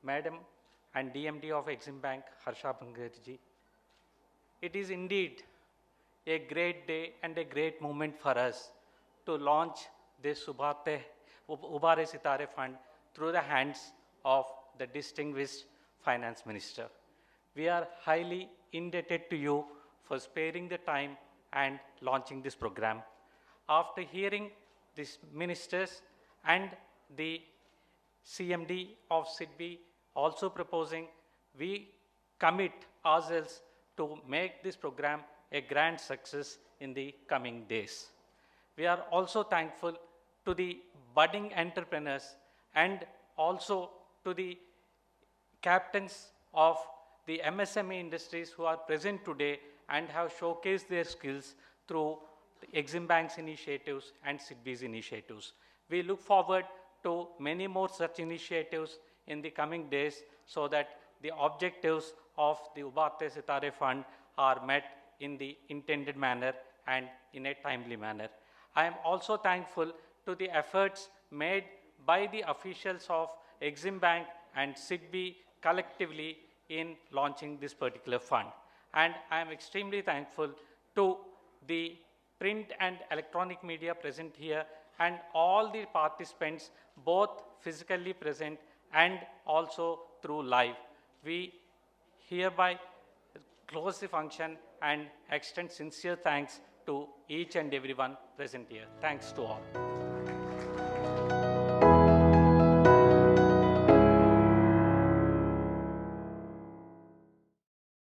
Speaker 16: Madam and DMD of Exim Bank, Harsha Bangaj ji. It is indeed a great day and a great moment for us to launch this Ubharte Sitaare Fund through the hands of the distinguished Finance Minister. We are highly indebted to you for sparing the time and launching this program. After hearing these ministers and the CMD of SIDBI also proposing, we commit ourselves to make this program a grand success in the coming days. We are also thankful to the budding entrepreneurs and also to the captains of the MSME industries who are present today and have showcased their skills through the Exim Bank's initiatives and SIDBI's initiatives. We look forward to many more such initiatives in the coming days so that the objectives of the Ubharte Sitaare Fund are met in the intended manner and in a timely manner. I am also thankful to the efforts made by the officials of Exim Bank and SIDBI collectively in launching this particular fund. And I am extremely thankful to the print and electronic media present here and all the participants, both physically present and also through live. We hereby close the function and extend sincere thanks to each and everyone present here. Thanks to all.